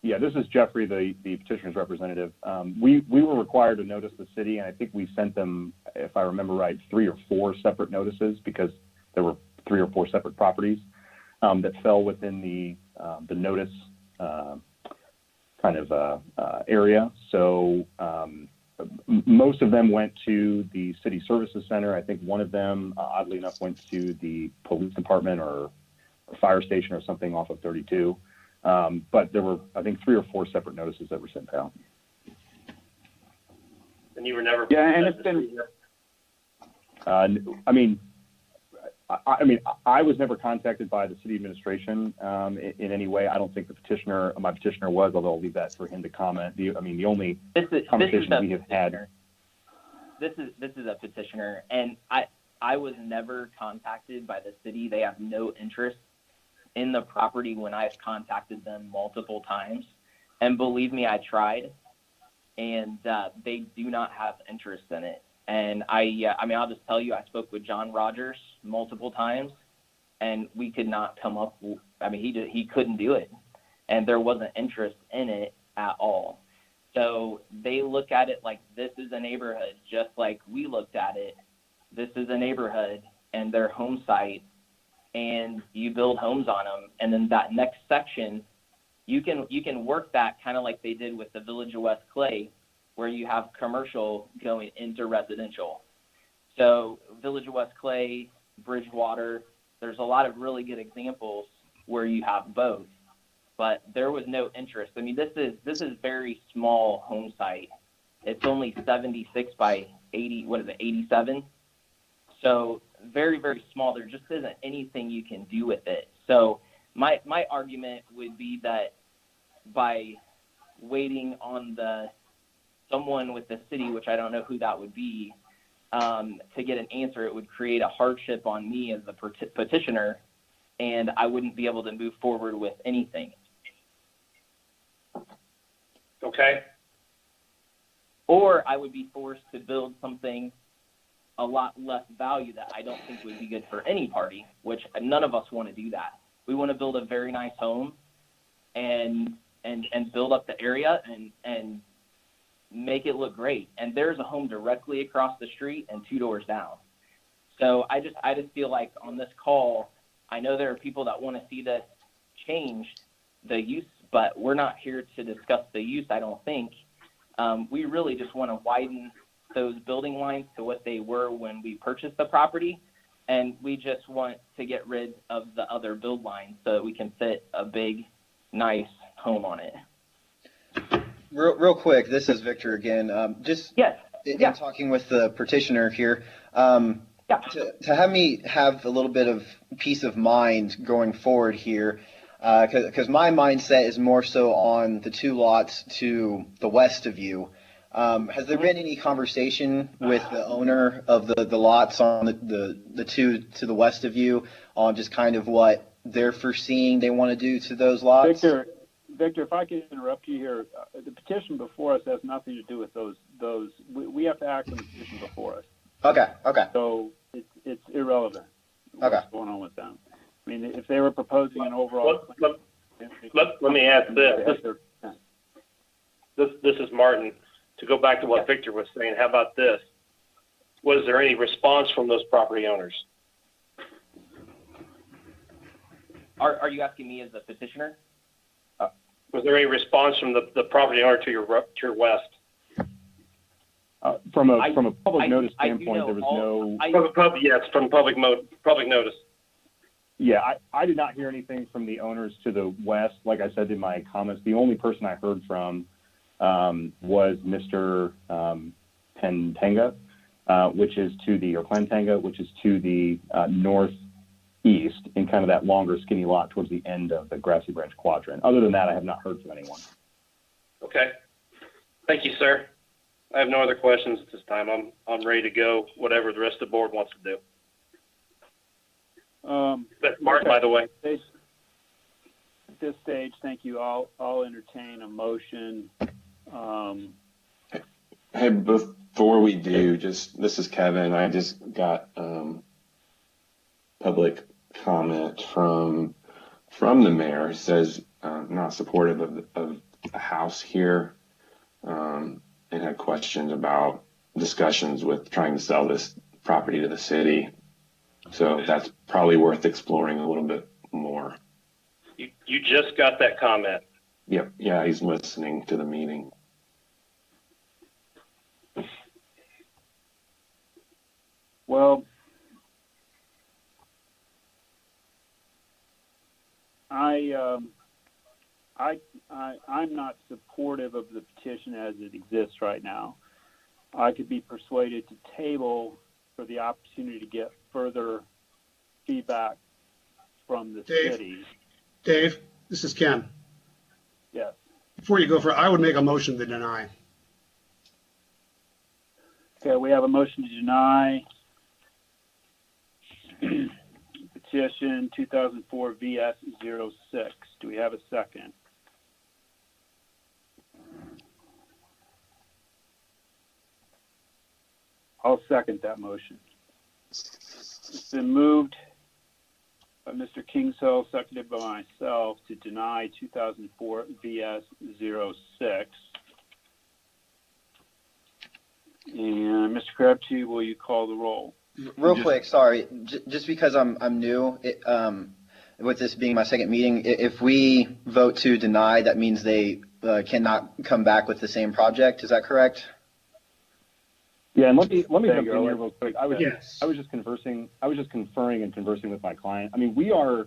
Yeah, this is Jeffrey, the petitioner's representative. We were required to notice the city, and I think we sent them, if I remember right, 3 or 4 separate notices because there were 3 or 4 separate properties that fell within the notice area. So most of them went to the city services center. I think one of them, oddly enough, went to the police department or fire station or something off of 32. But there were, I think, 3 or 4 separate notices that were sent out. And you were never. Yeah, and it's been. I was never contacted by the city administration in any way. I don't think my petitioner was, although I'll leave that for him to comment. The only conversation we have had. This is a petitioner, and I was never contacted by the city. They have no interest in the property when I've contacted them multiple times. And believe me, I tried, and they do not have interest in it. And I'll just tell you, I spoke with John Rogers multiple times, and we could not come up. He couldn't do it, and there wasn't interest in it at all. So they look at it like this is a neighborhood, just like we looked at it. This is a neighborhood, and their home site, and you build homes on them, and then that next section, you can work that kind of like they did with the Village of West Clay, where you have commercial going into residential. So Village of West Clay, Bridgewater, there's a lot of really good examples where you have both, but there was no interest. This is very small home site. It's only 76 by 80, 87? So very, very small. There just isn't anything you can do with it. So my argument would be that by waiting on someone with the city, which I don't know who that would be, to get an answer, it would create a hardship on me as the petitioner, and I wouldn't be able to move forward with anything. Okay. or I would be forced to build something a lot less value that I don't think would be good for any party, which none of us want to do that. We want to build a very nice home and build up the area and make it look great. And there's a home directly across the street and 2 doors down. So I just feel like on this call, I know there are people that want to see this changed, the use, but we're not here to discuss the use, I don't think. We really just want to widen those building lines to what they were when we purchased the property, and we just want to get rid of the other build lines so that we can fit a big, nice home on it. Real quick, this is Victor again. In talking with the petitioner here, to have me have a little bit of peace of mind going forward here, because my mindset is more so on the 2 lots to the west of you. Has there been any conversation with the owner of the lots on the 2 to the west of you on just kind of what they're foreseeing they want to do to those lots? Victor, if I can interrupt you here, the petition before us has nothing to do with those. We have to act on the petition before us. Okay. So it's irrelevant. What's going on with them? I mean, if they were proposing an overall. Let me ask this. This is Martin. To go back to what Victor was saying, how about this? Was there any response from those property owners? Are you asking me as a petitioner? Was there any response from the property owner to your west? From a public notice standpoint, there was no. From public notice. Yeah, I did not hear anything from the owners to the west. Like I said in my comments, the only person I heard from was Mr. Plantanga, which is to the northeast in kind of that longer skinny lot towards the end of the Grassy Branch quadrant. Other than that, I have not heard from anyone. Okay. Thank you, sir. I have no other questions at this time. I'm ready to go, whatever the rest of the board wants to do. That's Mark, by the way. At this stage, thank you. I'll entertain a motion. Hey, before we do, this is Kevin. I just got public comment from the mayor. It says not supportive of a house here, and had questions about discussions with trying to sell this property to the city. So that's probably worth exploring a little bit more. You just got that comment. Yep. Yeah, he's listening to the meeting. Well, I'm not supportive of the petition as it exists right now. I could be persuaded to table for the opportunity to get further feedback from the city. Dave, this is Ken. Yes. Before you go I would make a motion to deny. Okay, we have a motion to deny petition 2004 VS06. Do we have a second? I'll second that motion. It's been moved by Mr. Kingshill, seconded by myself, to deny 2004 VS06. And Mr. Crabtree, will you call the roll? Real quick, sorry, just because I'm new, with this being my second meeting, if we vote to deny, that means they cannot come back with the same project. Is that correct? Yeah, and let me jump in here real quick. I was just conferring and conversing with my client. I mean, we are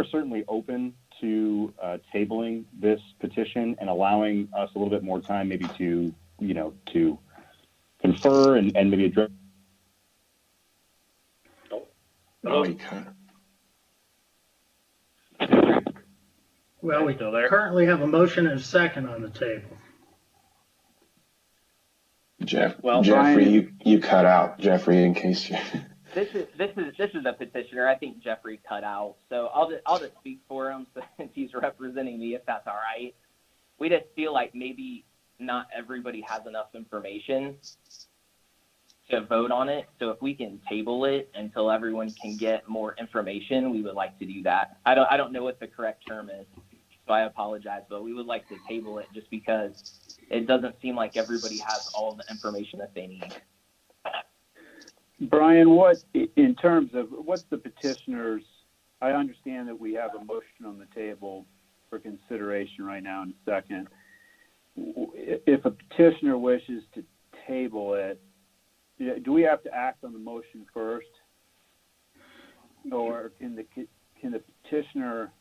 certainly open to tabling this petition and allowing us a little bit more time, maybe to confer and maybe address. Oh, he cut. Well, we currently have a motion and a second on the table. Jeffrey, you cut out, Jeffrey, in case you. This is a petitioner. I think Jeffrey cut out, so I'll just speak for him since he's representing me, if that's all right. We just feel like maybe not everybody has enough information to vote on it. So if we can table it until everyone can get more information, we would like to do that. I don't know what the correct term is, so I apologize, but we would like to table it just because it doesn't seem like everybody has all the information that they need. Brian, what, in terms of, what's the petitioner's, I understand that we have a motion on the table for consideration right now in a second. If a petitioner wishes to table it, do we have to act on the motion first? Or can the petitioner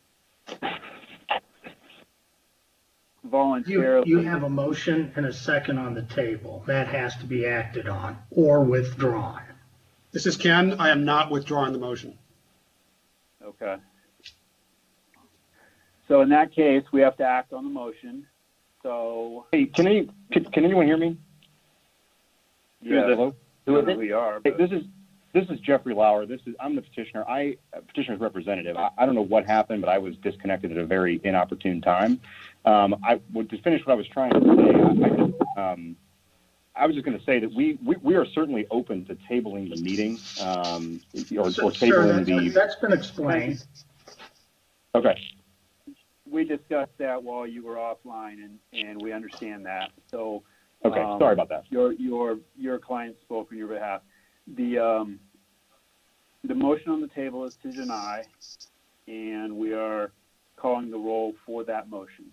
voluntarily? You have a motion and a second on the table. That has to be acted on or withdrawn. This is Ken. I am not withdrawing the motion. Okay. So in that case, we have to act on the motion. So. Hey, can anyone hear me? Yeah. Hello? Who is it? We are. Hey, this is Jeffrey Lauer. I'm the petitioner. Petitioner's representative. I don't know what happened, but I was disconnected at a very inopportune time. To finish what I was trying to say, I was just going to say that we are certainly open to tabling the meeting or tabling that's been explained. Okay. We discussed that while you were offline, and we understand that. So. Okay, sorry about that. Your client spoke on your behalf. The motion on the table is to deny, and we are calling the roll for that motion.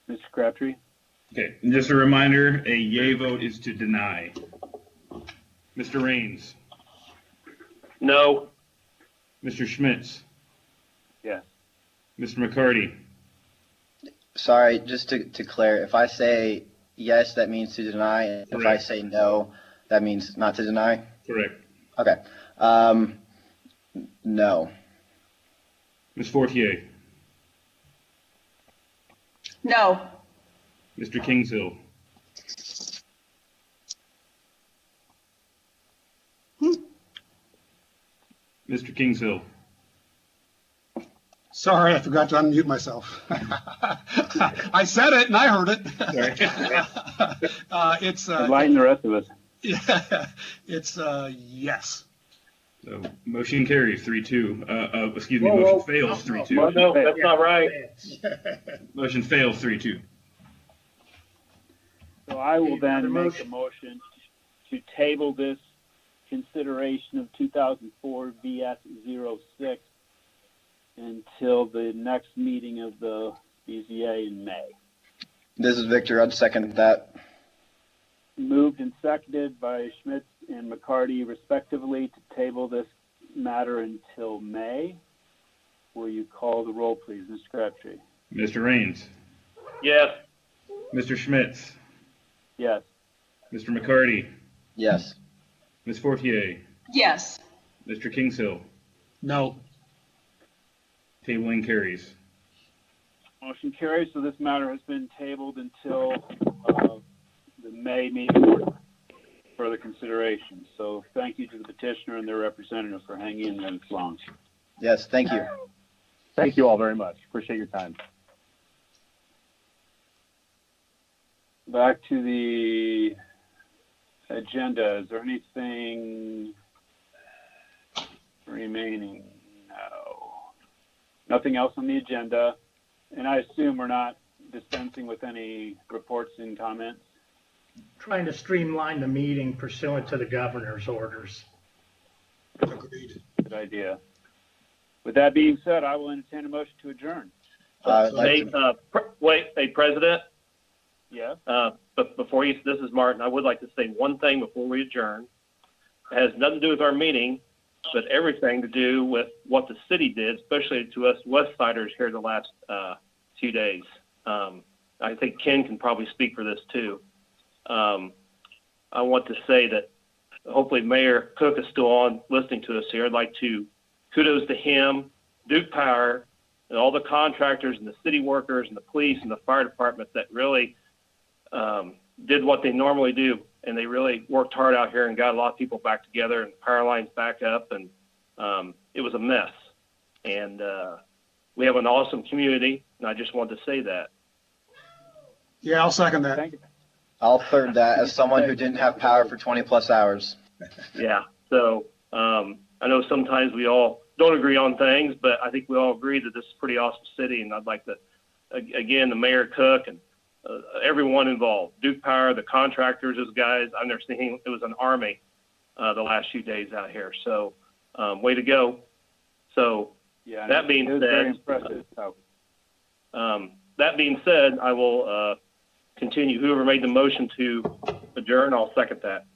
Mr. Crabtree? Okay, and just a reminder, a yay vote is to deny. Mr. Raines? No. Mr. Schmitz? Yes. Mr. McCarty? Sorry, just to clear, if I say yes, that means to deny. And if I say no, that means not to deny? Correct. Okay. No. Ms. Fortier? No. Mr. Kingshill? Mr. Kingshill? Sorry, I forgot to unmute myself. I said it and I heard it. It's enlighten the rest of us. Yeah, it's yes. So motion carries 3-2. Excuse me, motion fails 3-2. No, that's not right. Motion fails 3-2. So I will then make a motion to table this consideration of 2004 VS-06 until the next meeting of the BZA in May. This is Victor. I'd second that. Moved and seconded by Schmitz and McCarty, respectively, to table this matter until May. Will you call the roll, please, Mr. Crabtree? Mr. Raines? Yes. Mr. Schmitz? Yes. Mr. McCarty? Yes. Ms. Fortier? Yes. Mr. Kingshill? No. Tabling carries. Motion carries, so this matter has been tabled until the May meeting for further consideration. So thank you to the petitioner and their representative for hanging in there this long. Yes, thank you. Thank you all very much. Appreciate your time. Back to the agenda. Is there anything remaining? No. Nothing else on the agenda. And I assume we're not dispensing with any reports and comments? Trying to streamline the meeting pursuant to the governor's orders. Agreed. Good idea. With that being said, I will entertain a motion to adjourn. Hey, President. Yeah. But before this is Martin. I would like to say one thing before we adjourn. It has nothing to do with our meeting, but everything to do with what the city did, especially to us Westsiders here the last 2 days. I think Ken can probably speak for this too. I want to say that hopefully Mayor Cook is still on listening to us here. I'd like to kudos to him, Duke Power, and all the contractors and the city workers and the police and the fire department that really did what they normally do. And they really worked hard out here and got a lot of people back together and power lines back up. And it was a mess. And we have an awesome community. And I just wanted to say that. Yeah, I'll second that. Thank you. I'll third that as someone who didn't have power for 20 plus hours. Yeah. So I know sometimes we all don't agree on things, but I think we all agree that this is a pretty awesome city. And I'd like to, again, the Mayor Cook and everyone involved, Duke Power, the contractors, those guys. I've never seen it was an army the last few days out here. So way to go. So Yeah, that being it was said, very impressive. So, that being said, I will continue. Whoever made the motion to adjourn, I'll second that.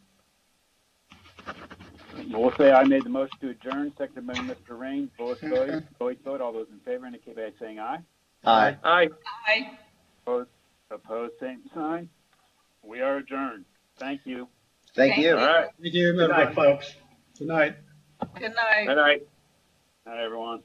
we'll say I made the motion to adjourn, seconded by Mr. Raines. Voice vote. All those in favor indicate by saying aye. Aye. Aye. Aye. Opposed, same sign. We are adjourned. Thank you. Thank you. All right. Thank you, Good night, folks. Good night. Good night. Good night. Night, everyone.